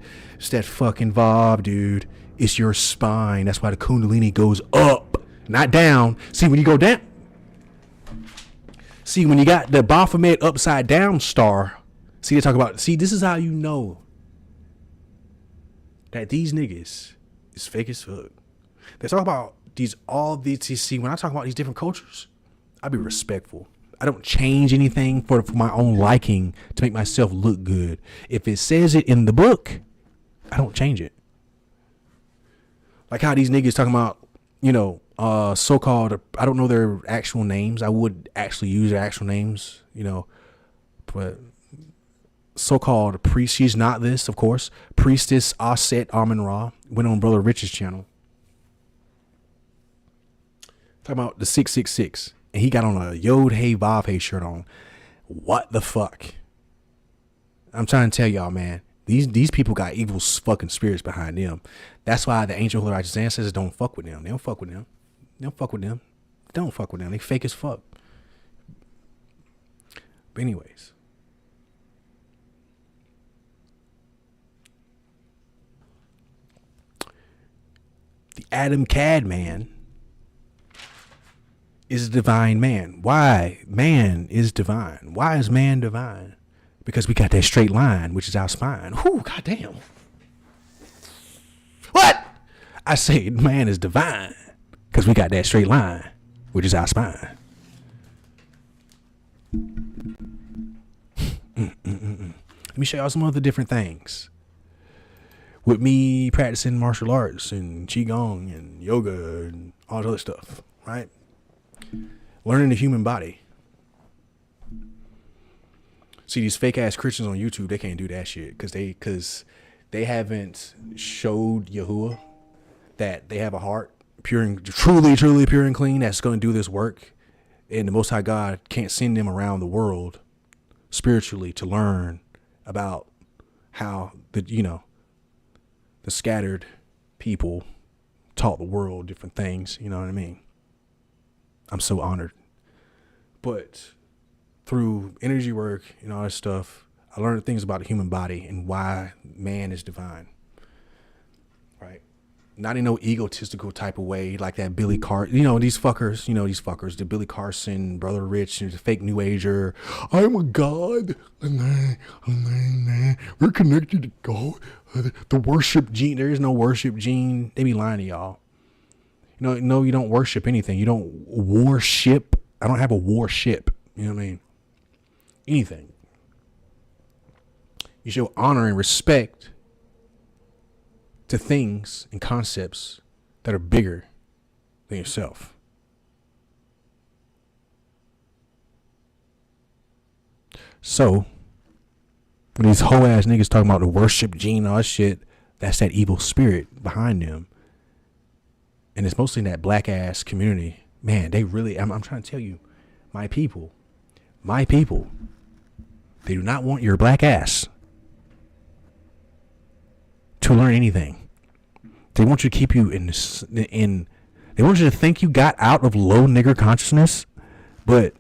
fucking VaV, dude. It's your spine. That's why the Kundalini goes up, not down. See, when you go down, see, when you got the Baphomet upside down star, see, they talk about, see, this is how you know that these niggas is fake as fuck. They talk about all these, see, when I talk about these different cultures, I be respectful. I don't change anything for my own liking to make myself look good. If it says it in the book, I don't change it. Like how these niggas talking about, you know, so-called, I don't know their actual names. I would actually use their actual names, you know, but so-called priest, she's not this, of course. Priestess Aset Amun-Ra went on Brother Rich's channel. Talking about the 666. And he got on a Yod Hey Vav Hey shirt on. What the fuck? I'm trying to tell y'all, man. These people got evil fucking spirits behind them. That's why the ancient holy righteous ancestors don't fuck with them. They don't fuck with them. They don't fuck with them. They don't fuck with them. They fake as fuck. But anyways. The Adam Cad man is a divine man. Why? Man is divine. Why is man divine? Because we got that straight line, which is our spine. Whew, goddamn. What? I say man is divine because we got that straight line, which is our spine. Let me show y'all some other different things. With me practicing martial arts and qigong and yoga and all that other stuff, right? Learning the human body. See, these fake ass Christians on YouTube, they can't do that shit because they haven't showed Yahuwah that they have a heart pure and truly pure and clean that's going to do this work, and the Most High God can't send them around the world spiritually to learn about how the scattered people taught the world different things. You know what I mean? I'm so honored. But through energy work and all that stuff, I learned things about the human body and why man is divine. Right? Not in no egotistical type of way like that Billy Carson, these fuckers, the Billy Carson, Brother Rich, the fake New Ager. I'm a god. We're connected to God. The worship gene. There is no worship gene. They be lying to y'all. No, you don't worship anything. You don't worship. I don't have a warship. You know what I mean? Anything. You show honor and respect to things and concepts that are bigger than yourself. So when these hoe ass niggas talking about the worship gene and all that shit, that's that evil spirit behind them. And it's mostly in that black ass community. Man, they really, I'm trying to tell you, my people, they do not want your black ass to learn anything. They want you to keep you in they want you to think you got out of low nigger consciousness. But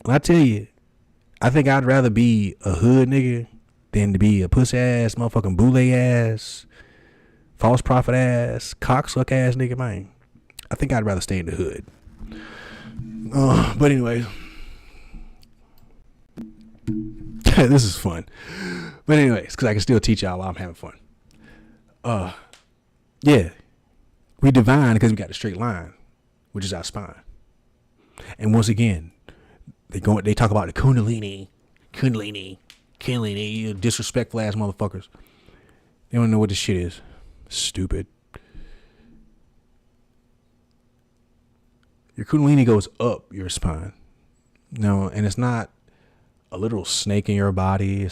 when I tell you, I think I'd rather be a hood nigga than to be a pussy ass, motherfucking boule ass, false prophet ass, cocksuck ass nigga, man. I think I'd rather stay in the hood. But anyways, this is fun. But anyways, because I can still teach y'all while I'm having fun. Yeah, we divine because we got the straight line, which is our spine. And once again, they talk about the kundalini, you disrespectful ass motherfuckers. They don't know what this shit is. Stupid. Your kundalini goes up your spine. No, and it's not a literal snake in your body.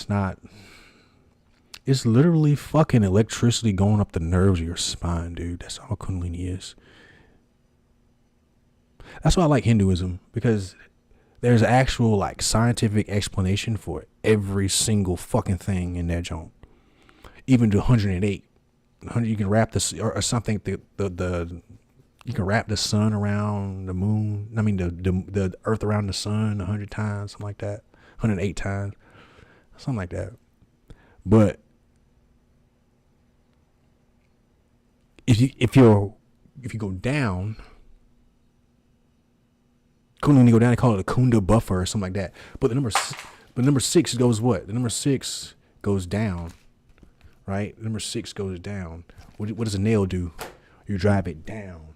It's literally fucking electricity going up the nerves of your spine, dude. That's all kundalini is. That's why I like Hinduism, because there's actual like scientific explanation for every single fucking thing in that joint. Even to 108. You can wrap this or something. You can wrap the sun around the moon. I mean the earth around the sun 100 times, something like that. 108 times, something like that. But if you go down, kundalini go down, they call it a kunda buffer or something like that. But number 6 goes what? The number 6 goes down, right? Number 6 goes down. What does a nail do? You drive it down.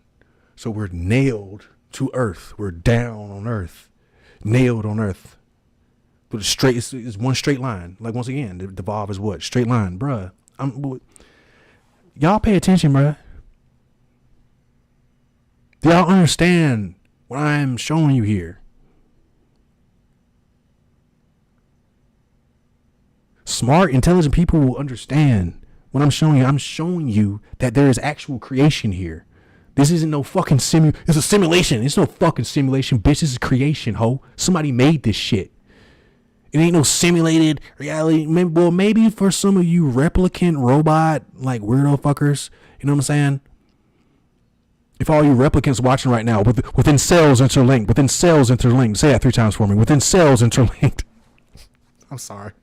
So we're nailed to earth. We're down on earth, nailed on earth. But it's one straight line. Like once again, the VaV is what? Straight line, bruh. Y'all pay attention, bruh. Do y'all understand what I'm showing you here? Smart, intelligent people will understand what I'm showing you. I'm showing you that there is actual creation here. This isn't no fucking it's a simulation. It's no fucking simulation, bitch. This is creation, ho. Somebody made this shit. It ain't no simulated reality. Well, maybe for some of you replicant robot like weirdo fuckers, you know what I'm saying? If all you replicants watching right now, within cells interlinked, say that 3 times for me. Within cells interlinked. I'm sorry.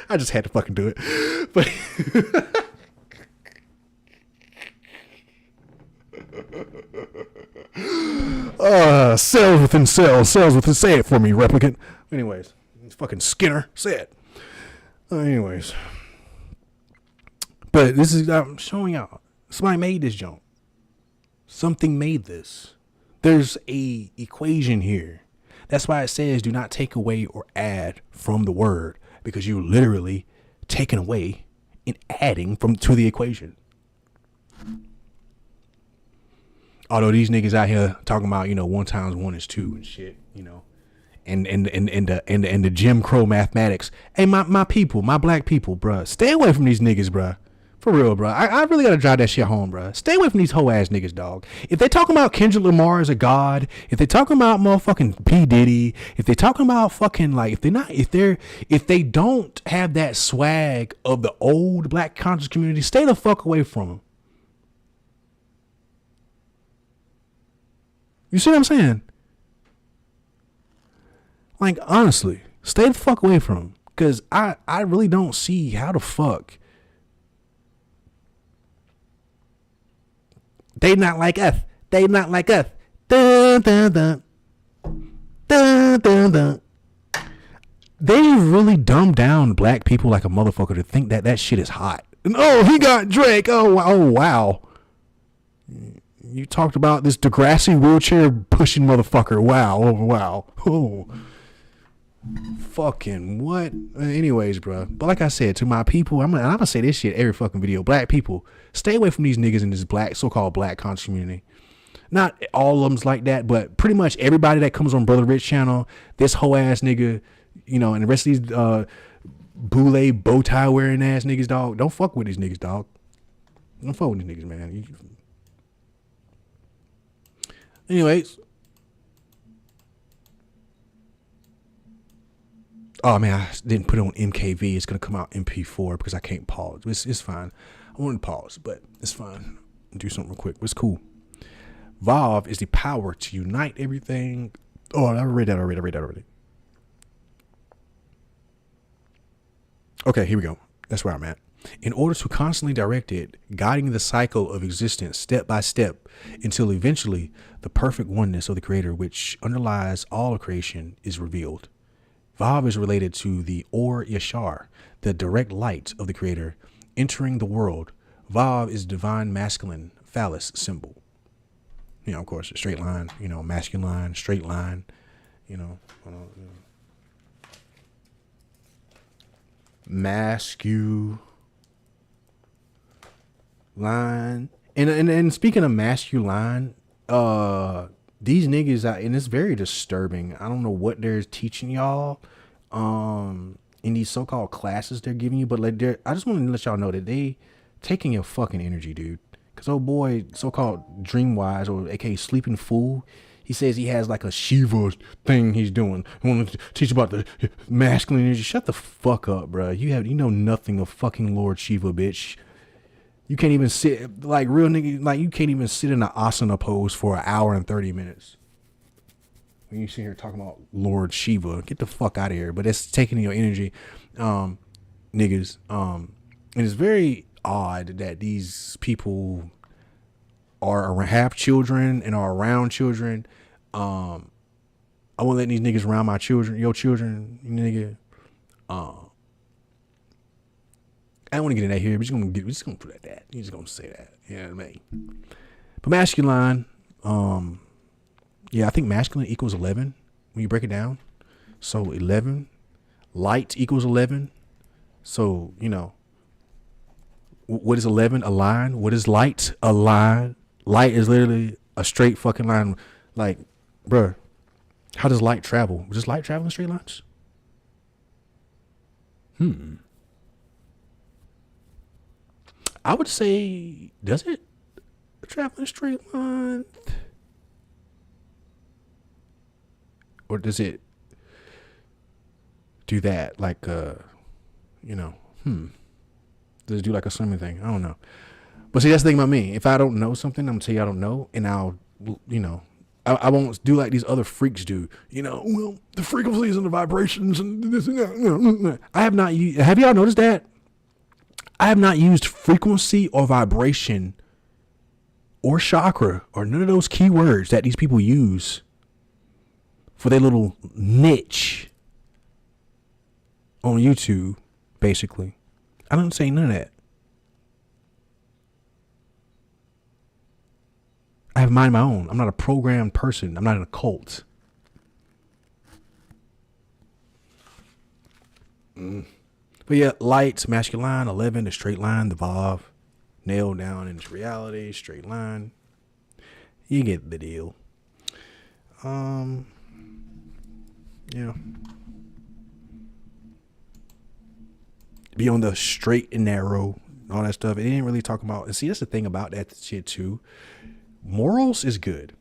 I just had to fucking do it. But cells within cells within. Say it for me, replicant. Anyways, fucking Skinner, say it. Anyways, but this is I'm showing y'all. Somebody made this junk. Something made this. There's a equation here. That's why it says do not take away or add from the word, because you're literally taking away and adding to the equation. Although these niggas out here talking about, 1 times 1 is 2 and shit, and the Jim Crow mathematics. Hey, my people, my black people, bruh, stay away from these niggas, bruh. For real, bruh. I really gotta drive that shit home, bruh. Stay away from these hoe ass niggas, dog. If they talking about Kendrick Lamar as a god, if they talking about motherfucking P Diddy, if they talking about fucking like, if they don't have that swag of the old black conscious community, stay the fuck away from them. You see what I'm saying? Like, honestly, stay the fuck away from them. Because I really don't see how the fuck they not like us. They not like us. Dun, dun, dun. Dun, dun, dun. They really dumb down black people like a motherfucker to think that shit is hot. And, oh, he got Drake. Oh, wow. You talked about this Degrassi wheelchair pushing motherfucker. Wow. Oh, wow. Oh. Fucking what? Anyways, bro. But like I said, to my people, I'm gonna say this shit every fucking video. Black people, stay away from these niggas in this so-called black conscious community. Not all of them's like that, but pretty much everybody that comes on Brother Rich channel, this whole ass nigga, you know, and the rest of these boule bow tie wearing ass niggas, dog. Don't fuck with these niggas, dog. Don't fuck with these niggas, man. Anyways. Oh man, I didn't put it on MKV. It's gonna come out MP4 because I can't pause. It's fine. I wanted to pause, but it's fine. I'll do something real quick. It's cool. VaV is the power to unite everything. Oh, I read that already. Okay, here we go. That's where I'm at. In order to constantly direct it, guiding the cycle of existence step by step until eventually the perfect oneness of the creator, which underlies all of creation, is revealed. VaV is related to the Or Yashar, the direct light of the creator entering the world. VaV is divine masculine phallus symbol. You know, of course, a straight line, you know, masculine line, straight line, you know. Masculine. And speaking of masculine, these niggas, and it's very disturbing. I don't know what they're teaching y'all in these so-called classes they're giving you, but like I just want to let y'all know that they taking your fucking energy, dude. Because old boy, so-called Dreamwise, or aka Sleeping Fool, he says he has like a Shiva thing he's doing. I want to teach about the masculine energy. Shut the fuck up, bro. You know nothing of fucking Lord Shiva, bitch. You can't even sit, like, real nigga, like, you can't even sit in an asana pose for an hour and 30 minutes. When you sit here talking about Lord Shiva, get the fuck out of here. But it's taking your energy, niggas. And it's very odd that these people have children and are around children. I won't let these niggas around my children, your children, nigga. I don't want to get in that here. We're just gonna put that. You're just gonna say that. You know what I mean? But masculine, yeah, I think masculine equals 11 when you break it down. So 11, light equals 11. So, you know, what is 11? A line. What is light? A line. Light is literally a straight fucking line. Like, bruh, how does light travel? Does light travel in straight lines? I would say, does it travel in a straight line? Or does it do that like, you know, does it do like a swimming thing? I don't know. But see, that's the thing about me. If I don't know something, I'm going to tell you I don't know. And I'll, you know, I won't do like these other freaks do. You know, well, the frequencies and the vibrations and this and that. I have not used, have y'all noticed that? I have not used frequency or vibration or chakra or none of those keywords that these people use for their little niche on YouTube, basically. I don't say none of that. I have mind of my own. I'm not a programmed person. I'm not in a cult. But yeah, lights, masculine, 11, the straight line, the VaV, nailed down into reality, straight line. You get the deal. Yeah. Be on the straight and narrow, all that stuff. It didn't really talk about, and see, that's the thing about that shit too. Morals is good.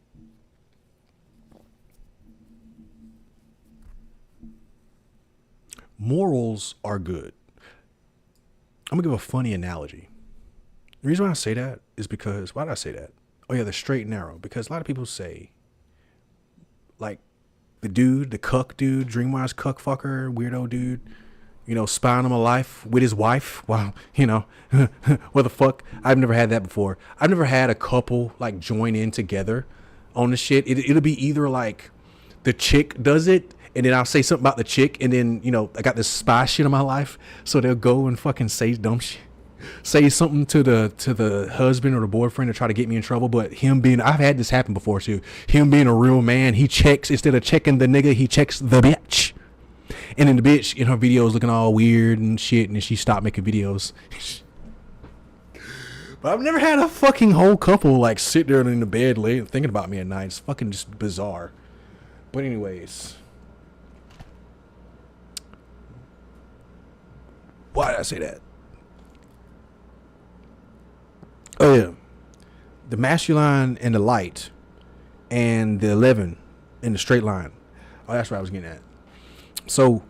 Morals are good. I'm gonna give a funny analogy. The reason why I say that is because, why did I say that? Oh yeah, the straight and narrow. Because a lot of people say, like, the dude, the cuck dude, Dreamwise cuck fucker, weirdo dude, you know, spying on my life with his wife. Wow, you know, what the fuck? I've never had that before. I've never had a couple like join in together on the shit. It'll be either like the chick does it, and then I'll say something about the chick, and then, you know, I got this spy shit in my life, so they'll go and fucking say dumb shit. Say something to the husband or the boyfriend to try to get me in trouble, but him being, I've had this happen before too. Him being a real man, he checks, instead of checking the nigga, he checks the bitch. And then the bitch in her videos looking all weird and shit, and then she stopped making videos. But I've never had a fucking whole couple like sit there in the bed late thinking about me at night. It's fucking just bizarre. But anyways, Why did I say that? Oh yeah, the masculine and the light, and the 11 in the straight line. Oh, that's what I was getting at. So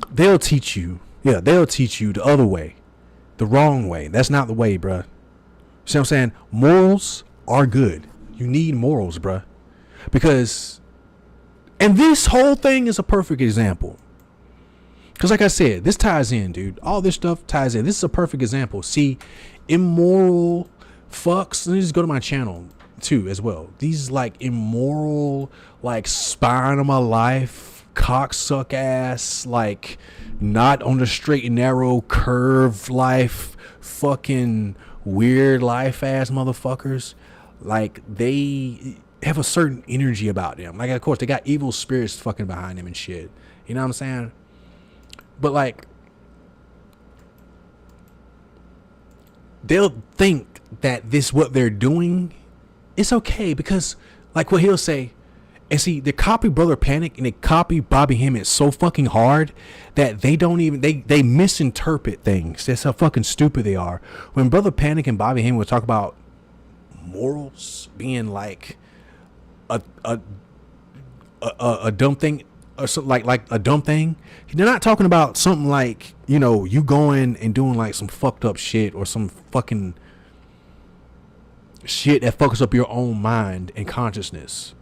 they'll teach you. Yeah, they'll teach you the other way, the wrong way. That's not the way, bruh. See what I'm saying? Morals are good. You need morals, bruh, because, and this whole thing is a perfect example. Because like I said, this ties in, dude. All this stuff ties in. This is a perfect example. See, immoral fucks. Let me just go to my channel too as well. These like immoral, like spine of my life, cocksuck ass, like not on the straight and narrow curve life, fucking weird life ass motherfuckers. Like they have a certain energy about them. Like of course they got evil spirits fucking behind them and shit. You know what I'm saying? But like, they'll think that this what they're doing is okay because, like what he'll say, and see, they copy Brother Panic and they copy Bobby Hemmett so fucking hard that they don't even they misinterpret things. That's how fucking stupid they are. When Brother Panic and Bobby Hemmett would talk about morals being like a dumb thing. Or so like a dumb thing. They're not talking about something like, you know, you going and doing like some fucked up shit or some fucking shit that fucks up your own mind and consciousness.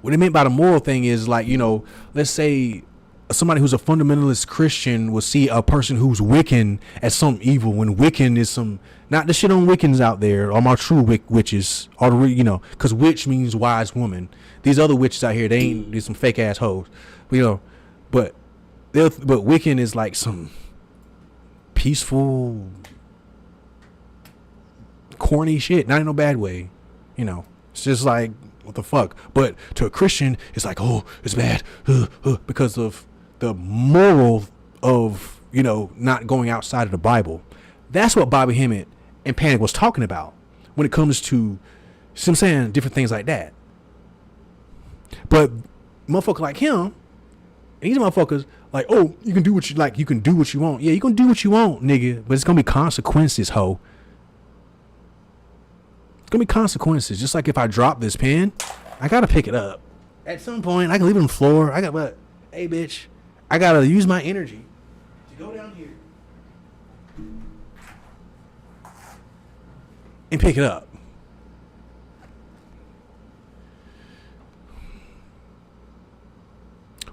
What they meant by the moral thing is like, you know, let's say somebody who's a fundamentalist Christian will see a person who's Wiccan as something evil when Wiccan is some, not the shit on Wiccans out there, or my true witches, or the, you know, because witch means wise woman. These other witches out here, they ain't, they're some fake ass hoes, you know, but Wiccan is like some peaceful, corny shit, not in no bad way, you know. It's just like, what the fuck? But to a Christian, it's like, oh, it's bad, because of the moral of, you know, not going outside of the Bible. That's what Bobby Hemmett and Panic was talking about when it comes to, see what I'm saying, different things like that. But motherfucker like him, and these motherfuckers like, oh, you can do what you like, you can do what you want. Yeah, you can do what you want, nigga, but it's gonna be consequences, ho. It's gonna be consequences. Just like if I drop this pen, I gotta pick it up. At some point, I can leave it on the floor. I got, but hey, bitch, I gotta use my energy to go down here and pick it up.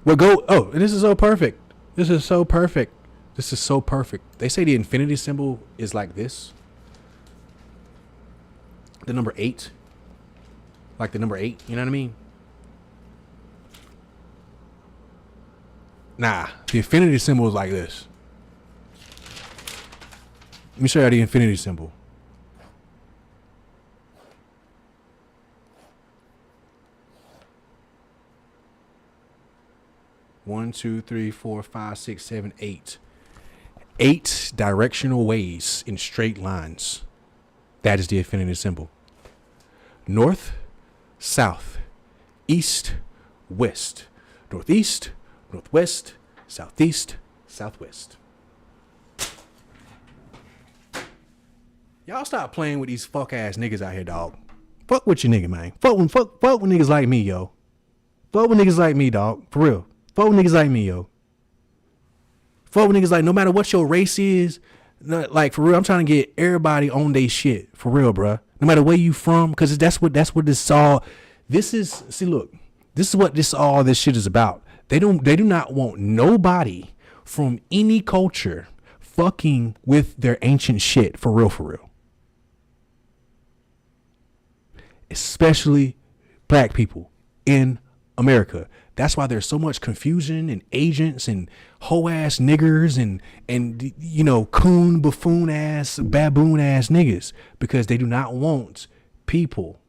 Well, go. Oh, this is so perfect. This is so perfect. This is so perfect. They say the infinity symbol is like this. The number 8. Like the number 8. You know what I mean? Nah. The infinity symbol is like this. Let me show you the infinity symbol. One, two, three, four, five, six, seven, 8. 8 directional ways in straight lines. That is the infinity symbol. North, south, east, west. Northeast, northwest, southeast, southwest. Y'all stop playing with these fuck ass niggas out here, dog. Fuck with your nigga, man. Fuck with niggas like me, yo. Fuck with niggas like me, dog. For real. Fuck with niggas like me, yo. Fuck with niggas like, no matter what your race is, like for real, I'm trying to get everybody on they shit. For real, bruh. No matter where you from, because that's what this all, this is, see, look, this is what this shit is about. They do not want nobody from any culture fucking with their ancient shit. For real, for real. Especially black people in America. That's why there's so much confusion and agents and hoe ass niggers and you know, coon, buffoon ass, baboon ass niggas, because they do not want people.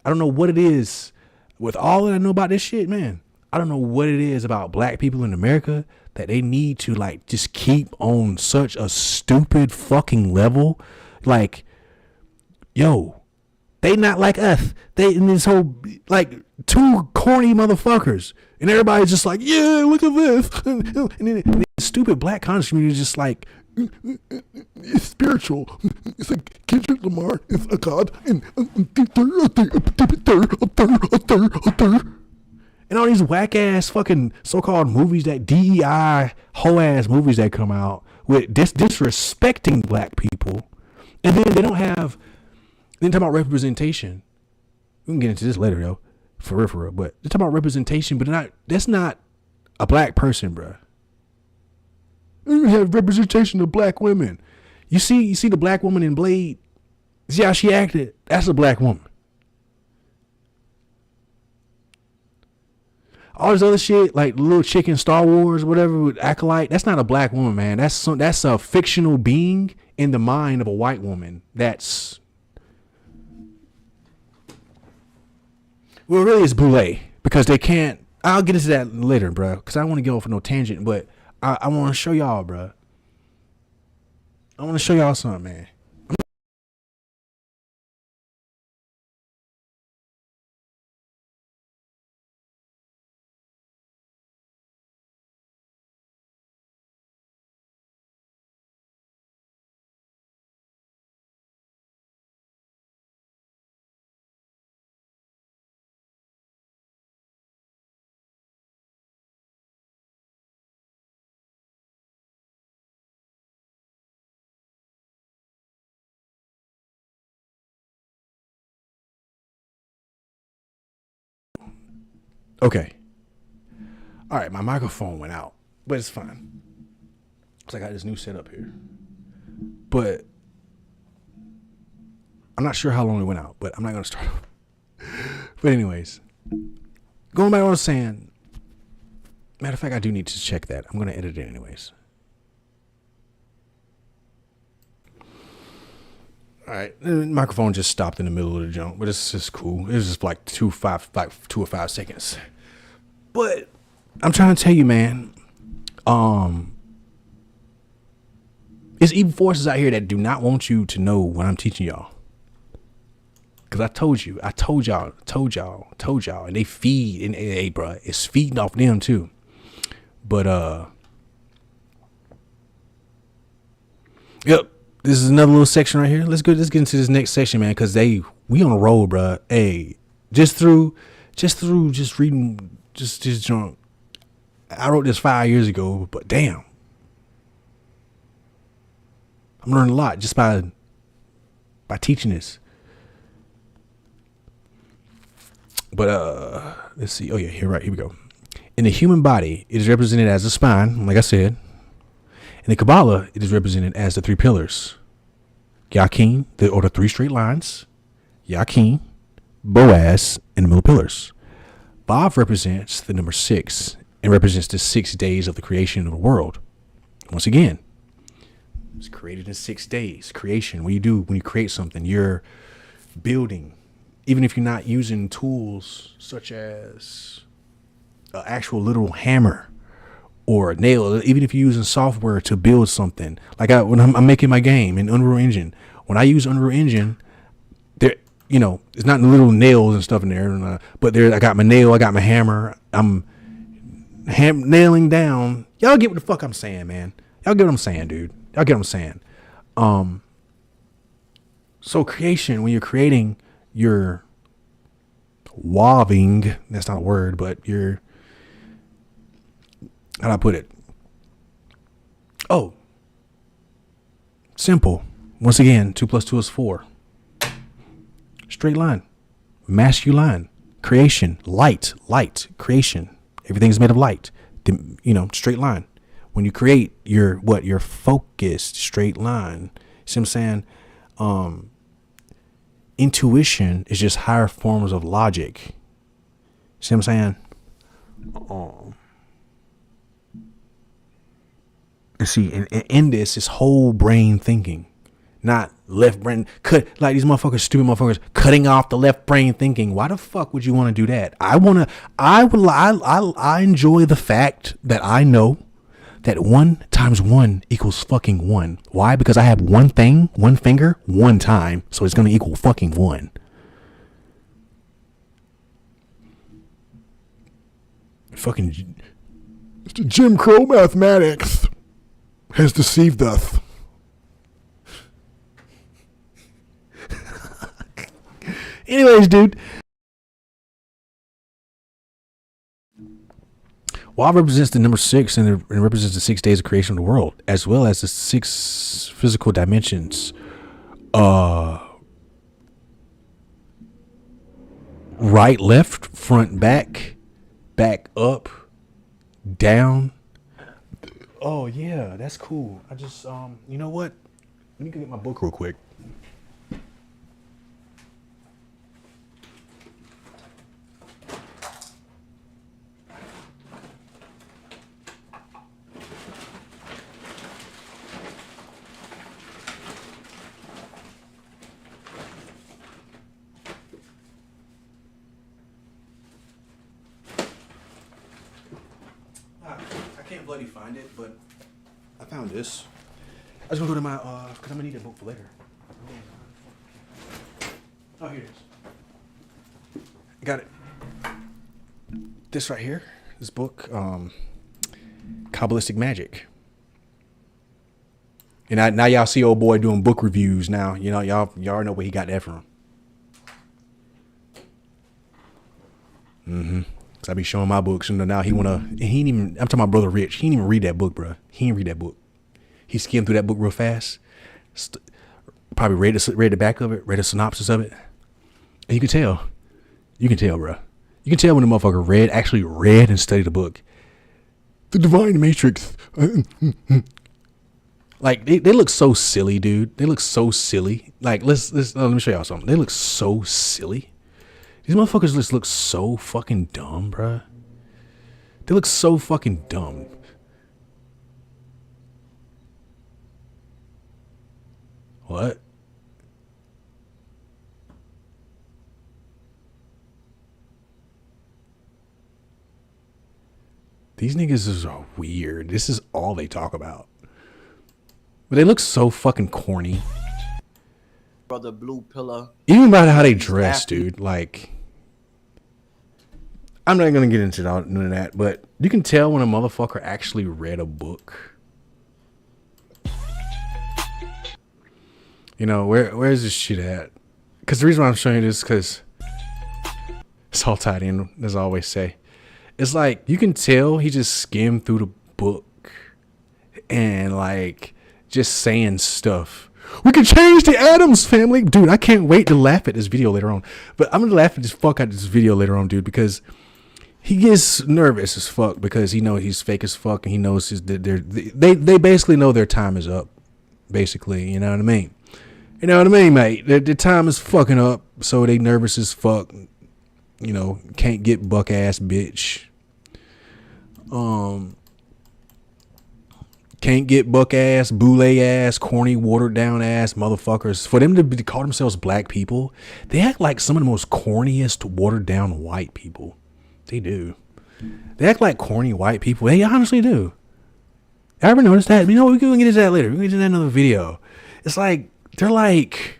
I don't know what it is with all that I know about this shit, man. I don't know what it is about black people in America that they need to like just keep on such a stupid fucking level. Like, yo, they not like us. They in this whole like two corny motherfuckers. And everybody's just like, yeah, look at this. And then stupid black conscious community is just like, it's spiritual. It's like Kendrick Lamar is a god, and all these whack ass fucking so-called movies, that DEI whole ass movies that come out with disrespecting black people, and then they don't have. Then talk about representation. We can get into this later though, for real. But they talk about representation, but that's not a black person, bruh. You have representation of black women. You see the black woman in Blade. See how she acted? That's a black woman. All this other shit, like little chick in Star Wars, whatever, with Acolyte, that's not a black woman, man. That's a fictional being in the mind of a white woman. Well, really, it's Boule, because they can't. I'll get into that later, bro, because I don't want to get off on no tangent, but I want to show y'all, bro. I want to show y'all something, man. Okay. All right, my microphone went out, but it's fine. Because I got this new setup here. But I'm not sure how long it went out, but I'm not going to start. But anyways, going back to what I was saying. Matter of fact, I do need to check that. I'm going to edit it anyways. All right, the microphone just stopped in the middle of the jump, but it's just cool. It was just like 2 or 5 seconds. But I'm trying to tell you, man, it's evil forces out here that do not want you to know what I'm teaching y'all. Cause I told y'all, and they feed, and hey, bro, it's feeding off them too. But yep. This is another little section right here. Let's get into this next section, man, because we on a roll, bro. Hey, just reading, just drunk. I wrote this 5 years ago, but damn, I'm learning a lot just by teaching this. But let's see. Oh yeah, here we go. In the human body, it is represented as the spine, like I said. In the Kabbalah, it is represented as the 3 pillars. Yakin, or the 3 straight lines. Yakin, Boaz, and the middle pillars. VaV represents the number 6 and represents the 6 days of the creation of the world. Once again, it's created in 6 days. Creation, when you create something, you're building. Even if you're not using tools such as an actual literal hammer or a nail, even if you're using software to build something, like when I'm making my game in Unreal Engine, when I use Unreal Engine, there, it's not little nails and stuff in there, but I got my nail, I got my hammer, I'm nailing down. Y'all get what the fuck I'm saying, man. Y'all get what I'm saying, dude. Y'all get what I'm saying. So creation, when you're creating, you're waving. That's not a word, but you're. How do I put it? Oh, simple. Once again, 2 + 2 is 4. Straight line, masculine, creation, light, creation. Everything's made of light. Straight line. When you create, you're focused, straight line. See what I'm saying? Intuition is just higher forms of logic. See what I'm saying? And see, in this whole brain thinking, not left brain like these stupid motherfuckers cutting off the left brain thinking. Why the fuck would you want to do that? I enjoy the fact that I know that 1 × 1 = fucking 1. Why? Because I have one finger, one time, so it's gonna equal fucking 1. Fucking Jim Crow mathematics. has deceived us. Anyways, dude. VaV represents the number 6 and it represents the 6 days of creation of the world, as well as the 6 physical dimensions. Right, left, front, back up, down. Oh yeah, that's cool. I just you know what? Let me go get my book real quick. I can't bloody find it, but I found this. I was gonna go to my because I'm gonna need a book for later. Oh, here it is. Got it. This right here, this book, Kabbalistic Magic. And now y'all see old boy doing book reviews. Now you know y'all know where he got that from. Cause I be showing my books, and now he wanna. He ain't even. I'm talking about Brother Rich. He ain't even read that book, bro. He ain't read that book. He skimmed through that book real fast. Probably read the back of it, read a synopsis of it, and you can tell. You can tell, bro. You can tell when the motherfucker actually read and studied the book. The Divine Matrix. Like they look so silly, dude. They look so silly. Like let me show y'all something. They look so silly. These motherfuckers just look so fucking dumb, bruh. They look so fucking dumb. What? These niggas are weird. This is all they talk about. But they look so fucking corny. Brother Blue Pillar. Even about how they dress, dude. Like, I'm not gonna get into none of that, but you can tell when a motherfucker actually read a book. You know, where's this shit at? Because the reason why I'm showing you this is because it's all tied in, as I always say. It's like you can tell he just skimmed through the book and like just saying stuff. We can change the Addams family. Dude, I can't wait to laugh at this video later on. But I'm going to laugh at this fuck out of this video later on, dude, because he gets nervous as fuck because he knows he's fake as fuck and he knows they basically know their time is up, basically. You know what I mean? You know what I mean, mate? Their time is fucking up, so they nervous as fuck. You know, can't get buck ass bitch. Can't get buck ass, boule ass, corny, watered down ass motherfuckers. For them to call themselves black people, they act like some of the most corniest, watered down white people. They do. They act like corny white people. They honestly do. I ever noticed that? You know, we can get into that later. We can get into that in another video. It's like, they're like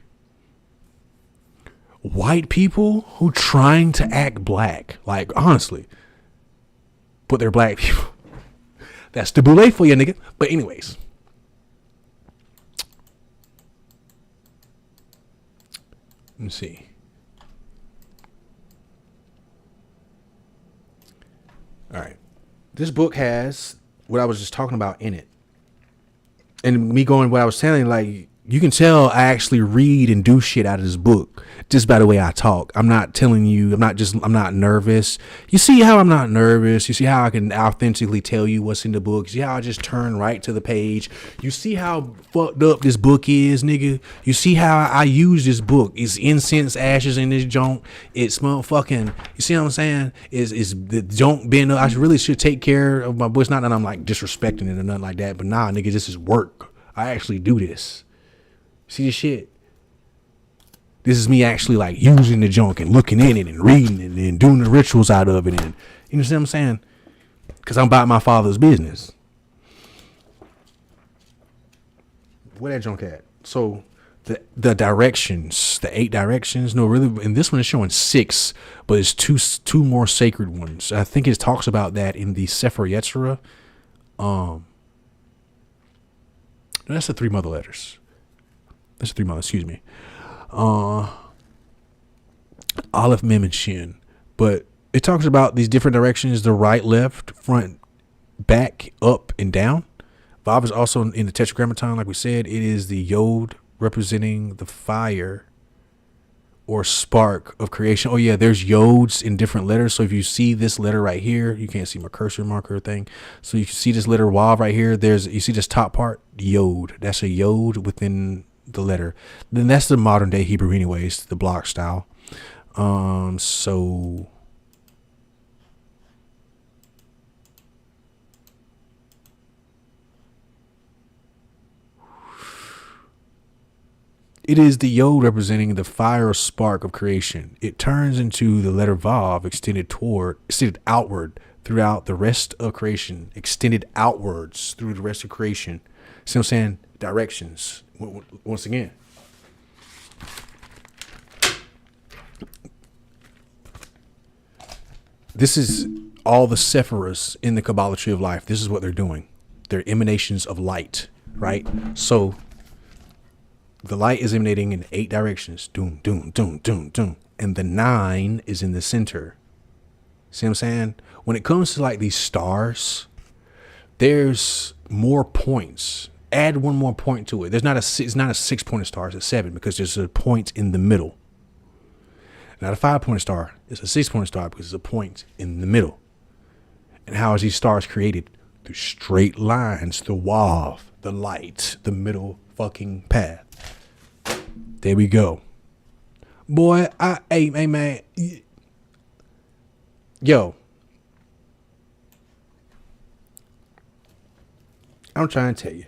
white people who trying to act black. Like, honestly. But they're black people. That's the boule for you, nigga. But anyways. Let me see. All right. This book has what I was just talking about in it. And me going what I was telling, like, you can tell I actually read and do shit out of this book just by the way I talk. I'm not telling you, I'm not nervous. You see how I'm not nervous. You see how I can authentically tell you what's in the book. You see how I just turn right to the page. You see how fucked up this book is, nigga. You see how I use this book. It's incense ashes in this joint. It's motherfucking, you see what I'm saying? Is the joint being, I really should take care of my book. It's not that I'm like disrespecting it or nothing like that, but nah, nigga, this is work. I actually do this. See the shit? This is me actually like using the junk and looking in it and reading it and doing the rituals out of it. And you know what I'm saying? Because I'm about my father's business. Where that junk at? So the directions, the 8 directions. No, really, and this one is showing 6, but it's two more sacred ones. I think it talks about that in the Sefer Yetzirah. That's the three mother letters. That's the three mother. Excuse me. Aleph, Mem, and Shin. But it talks about these different directions: the right, left, front, back, up, and down. VaV is also in the Tetragrammaton, like we said. It is the Yod representing the fire or spark of creation. Oh yeah, there's Yods in different letters. So if you see this letter right here, you can't see my cursor marker thing. So you can see this letter Vav right here. You see this top part, Yod. That's a Yod within the letter. Then that's the modern day Hebrew anyways, the block style. So it is the Yod representing the fire or spark of creation. It turns into the letter Vav extended outward throughout the rest of creation, extended outwards through the rest of creation. See what I'm saying? Directions. Once again. This is all the Sephiras in the Kabbalah tree of life. This is what they're doing. They're emanations of light, right? So the light is emanating in 8 directions. Doom, doom, doom, doom, doom. And the 9 is in the center. See what I'm saying? When it comes to like these stars, there's more points. Add one more point to it. It's not a 6-pointed star. It's a 7 because there's a point in the middle. Not a 5-pointed star. It's a 6-pointed star because there's a point in the middle. And how is these stars created? Through straight lines, the Vav, the light, the middle fucking path. There we go. Boy, hey man. Yo. I'm trying to tell you.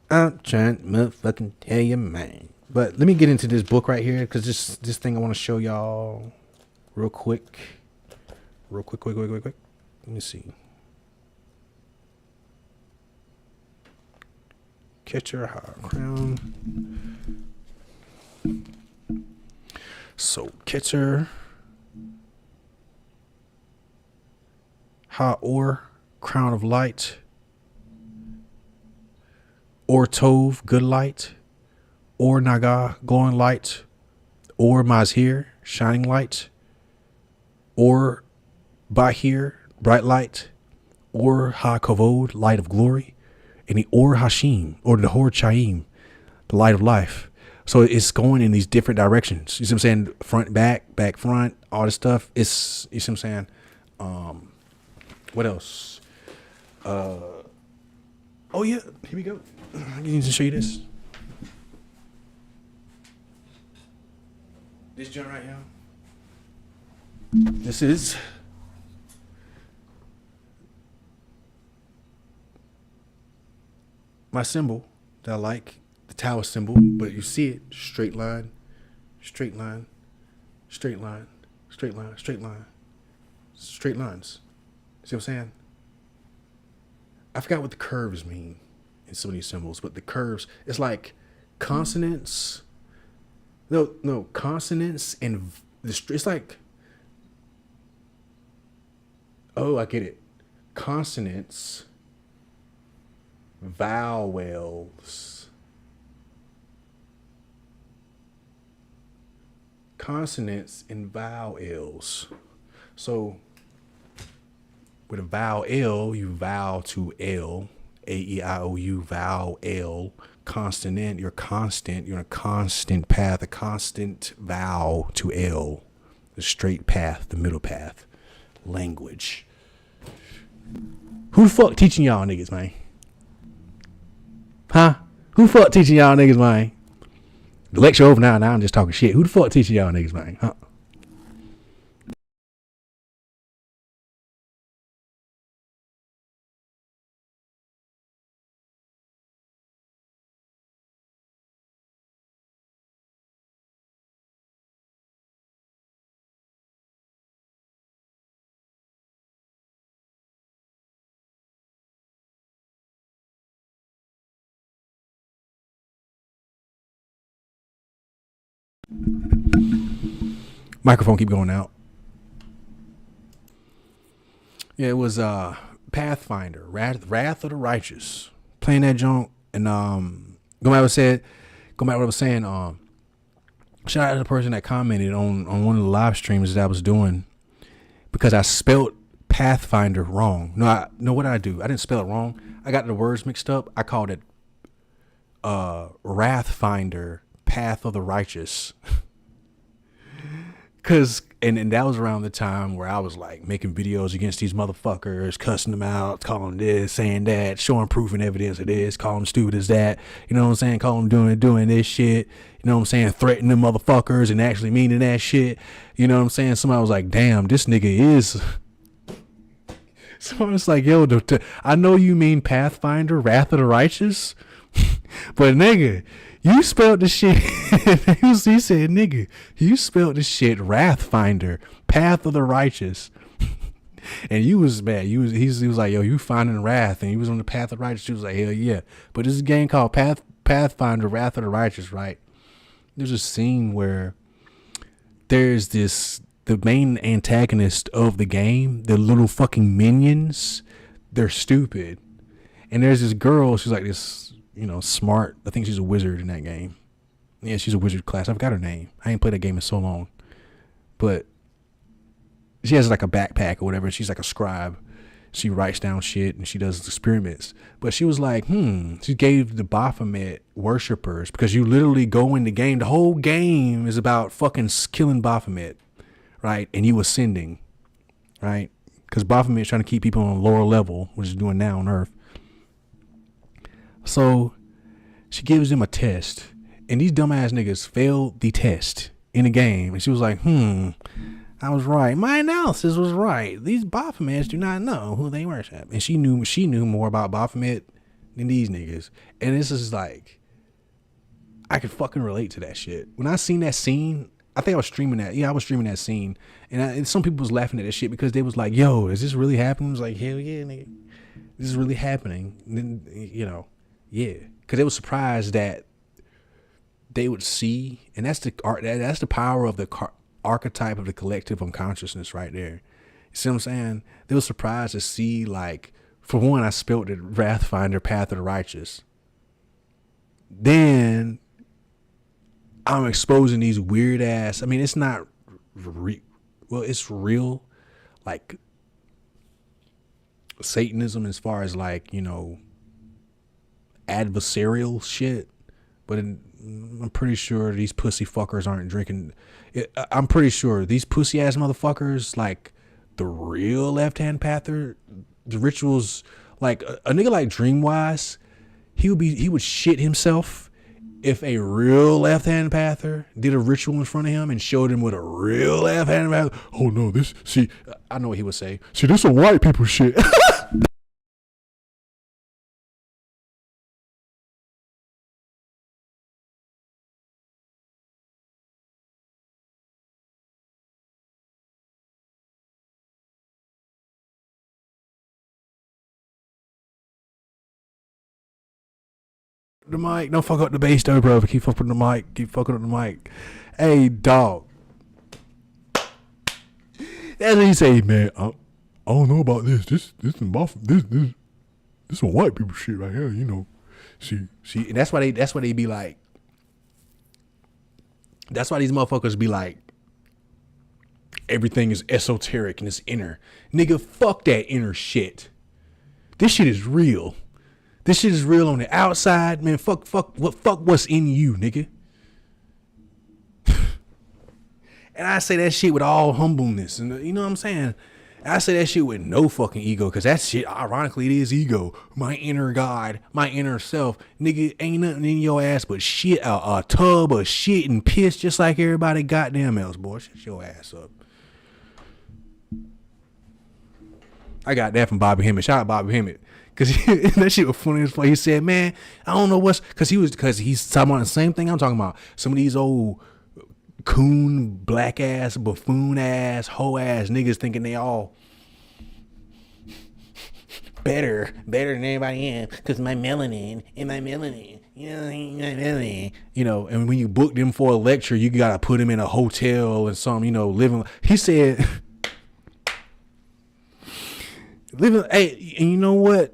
I'm trying to motherfucking tell you, man. But let me get into this book right here, because this thing I want to show y'all real quick. Quick. Let me see. Catcher, high crown. So Ketzer, Ha-Or, crown of light. Or Tov, good light. Or Naga, glowing light. Or Mazhir, shining light. Or Bahir, bright light. Or Ha-Kavod, light of glory. And the Or Hashim, or the Hor Chaim, the light of life. So it's going in these different directions. You see what I'm saying? Front, back, front, all this stuff. It's, you see what I'm saying? What else? Oh yeah, here we go. I need to show you this. This joint right here. This is my symbol that I like, the tower symbol, but you see it, straight line, straight line, straight line, straight line, straight line, straight lines. See what I'm saying? I forgot what the curves mean in some of these symbols, but the curves, it's like consonants. No, consonants and it's like, oh, I get it. Consonants, vowels, consonants and vowels. So with a vowel L, you vow to L, A-E-I-O-U, vowel L. Consonant, you're constant, you're on a constant path, a constant vow to L, the straight path, the middle path. Language. Who the fuck teaching y'all niggas, man? Huh? Who the fuck teaching y'all niggas, man? The lecture over now I'm just talking shit. Who the fuck teaching y'all niggas, man? Huh? Microphone keep going out. Yeah, it was Pathfinder, Wrath of the Righteous. Playing that junk And go back what I was saying. Shout out to the person that commented on one of the live streams that I was doing because I spelt Pathfinder wrong. No, what did I do? I didn't spell it wrong. I got the words mixed up. I called it Wrathfinder, Path of the Righteous. Cause and that was around the time where I was like making videos against these motherfuckers, cussing them out, calling this, saying that, showing proof and evidence of this, calling them stupid as that. You know what I'm saying? Calling them doing this shit. You know what I'm saying? Threatening them motherfuckers and actually meaning that shit. You know what I'm saying? Somebody was like, damn, this nigga is. So I was like, yo, I know you mean Pathfinder, Wrath of the Righteous, but nigga, you spelled the shit. He said, nigga, you spelled the shit Wrathfinder, Path of the Righteous. And you was mad. He was like, yo, you finding wrath, and he was on the path of righteous. He was like, hell yeah. But this is a game called Pathfinder, Wrath of the Righteous, right? There's a scene where there's the main antagonist of the game, the little fucking minions, they're stupid. And there's this girl, she's like this, smart. I think she's a wizard in that game. Yeah, she's a wizard class. I forgot her name. I ain't played that game in so long. But she has like a backpack or whatever. And she's like a scribe. She writes down shit and she does experiments. But she was like, she gave the Baphomet worshippers, because you literally go in the game. The whole game is about fucking killing Baphomet, right? And you ascending, right? Because Baphomet is trying to keep people on a lower level, which is doing now on Earth. So she gives them a test, and these dumbass niggas failed the test in the game. And she was like, I was right. My analysis was right. These Baphomets do not know who they worship. And she knew more about Baphomet than these niggas. And this is like, I could fucking relate to that shit. When I seen that scene, I think I was streaming that. Yeah, I was streaming that scene. And some people was laughing at that shit because they was like, yo, is this really happening? I was like, hell yeah, nigga. This is really happening. And then, yeah, because they were surprised that they would see, and that's the power of the archetype of the collective unconsciousness right there. You see what I'm saying? They were surprised to see, like, for one, I spelled it Wrathfinder, Path of the Righteous. Then I'm exposing these weird ass. I mean, it's not it's real, like Satanism as far as like adversarial shit, but I'm pretty sure these pussy fuckers aren't drinking. I'm pretty sure these pussy ass motherfuckers, like the real left hand pather, the rituals, like a nigga like Dreamwise, he would shit himself if a real left hand pather did a ritual in front of him and showed him what a real left hand pather. Oh no, I know what he would say. See, this some white people shit. The mic, don't fuck up the bass though, bro. Keep fucking the mic. Keep fucking up the mic. Hey, dog. That's what he say, man. I don't know about this. This some white people shit right here. See, and that's why they be like. That's why these motherfuckers be like, everything is esoteric and it's inner. Nigga, fuck that inner shit. This shit is real. This shit is real on the outside, man. Fuck what's in you, nigga. And I say that shit with all humbleness, and you know what I'm saying? I say that shit with no fucking ego, because that shit, ironically, it is ego. My inner God, my inner self. Nigga, ain't nothing in your ass but shit, a tub of shit and piss just like everybody goddamn else, boy. Shut your ass up. I got that from Bobby Hemmett. Shout out Bobby Hemmett. Cause that shit was funny as fuck. He said, man, I don't know cause he's talking about the same thing I'm talking about. Some of these old coon, black ass, buffoon ass, hoe ass niggas thinking they all better than everybody else, cause my melanin, and and when you book them for a lecture, you gotta put them in a hotel and some, living. He said, living. Hey, and you know what?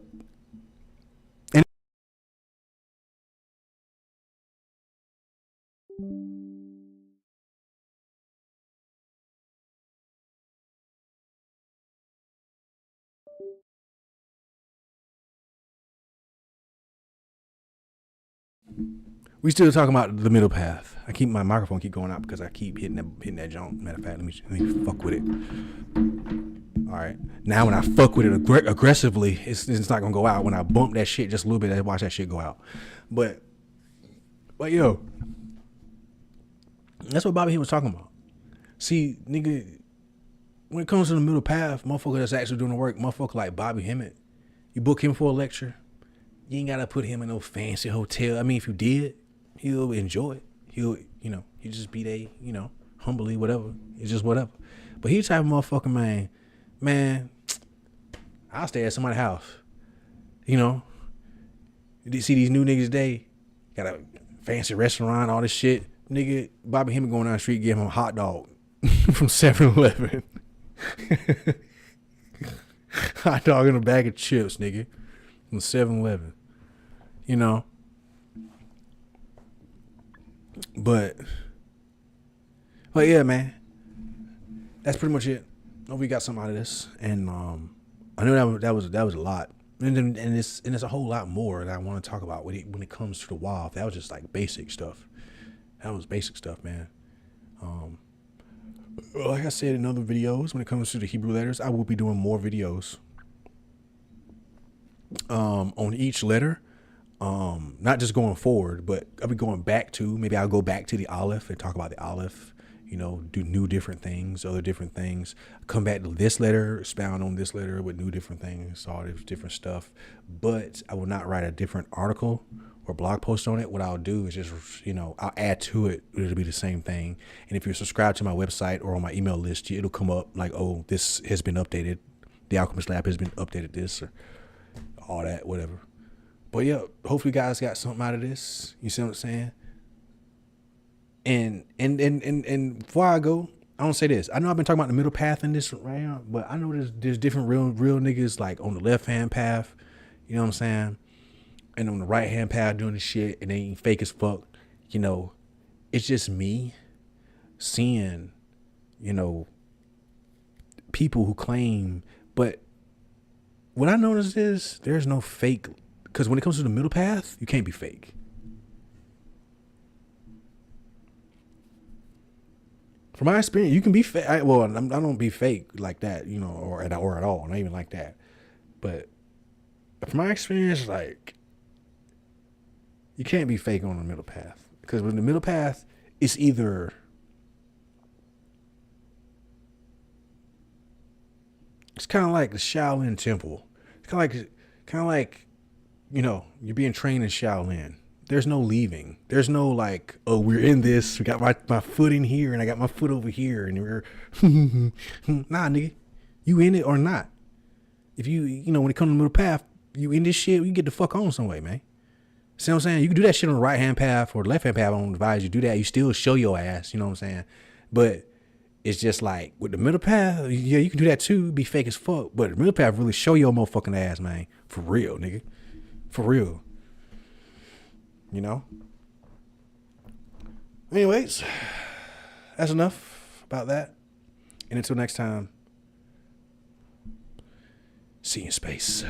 We still talking about the middle path. I keep my microphone keep going out because I keep hitting that jump. Matter of fact, let me fuck with it. All right. Now when I fuck with it aggressively, it's not gonna go out. When I bump that shit just a little bit, I watch that shit go out. But yo, that's what Bobby he was talking about. See, nigga, when it comes to the middle path, motherfucker that's actually doing the work, motherfucker like Bobby Hemmett, you book him for a lecture, you ain't gotta put him in no fancy hotel. I mean, if you did, he'll enjoy it. He'll just be there, humbly, whatever. It's just whatever. But he the type of motherfucker, man, I'll stay at somebody's house. You see these new niggas today, got a fancy restaurant, all this shit. Nigga, Bobby Hemmett going down the street, give him a hot dog from 7-Eleven. Hot dog and a bag of chips, nigga, from 7-Eleven. But yeah, man, that's pretty much it. Hope we got something out of this, and I know that was a lot, and it's a whole lot more that I want to talk about when it comes to the WaV. That was just like basic stuff. That was basic stuff, man. Like I said in other videos, when it comes to the Hebrew letters, I will be doing more videos on each letter. Not just going forward, but I'll be going back to, maybe I'll go back to the Aleph and talk about the Aleph, do new different things, other different things. Come back to this letter, expound on this letter with new different things, all this different stuff. But I will not write a different article or blog post on it. What I'll do is just, I'll add to it. It'll be the same thing. And if you're subscribed to my website or on my email list, it'll come up like, oh, this has been updated. The Alchemist Lab has been updated this, or all that, whatever. But yeah, hopefully you guys got something out of this. You see what I'm saying? And before I go, I want to say this. I know I've been talking about the middle path in this right now, but I know there's different real niggas like on the left hand path, you know what I'm saying? And on the right hand path doing the shit, and they ain't fake as fuck. It's just me seeing, people who claim, but what I noticed is there's no fake. Because when it comes to the middle path, you can't be fake. From my experience, you can be fake. I don't be fake like that, or at all. Not even like that. But from my experience, like, you can't be fake on the middle path. Because with the middle path, it's either it's kind of like the Shaolin Temple. It's kind of like you're being trained in Shaolin. There's no leaving. There's no like, oh, we're in this. We got my foot in here and I got my foot over here. And we're, nah, nigga. You in it or not. If when it comes to the middle path, you in this shit, you get the fuck on some way, man. See what I'm saying? You can do that shit on the right-hand path or the left-hand path. I don't advise you do that. You still show your ass, you know what I'm saying? But it's just like, with the middle path, yeah, you can do that too. Be fake as fuck. But the middle path really show your motherfucking ass, man. For real, nigga. For real. Anyways, that's enough about that. And until next time, see you in space.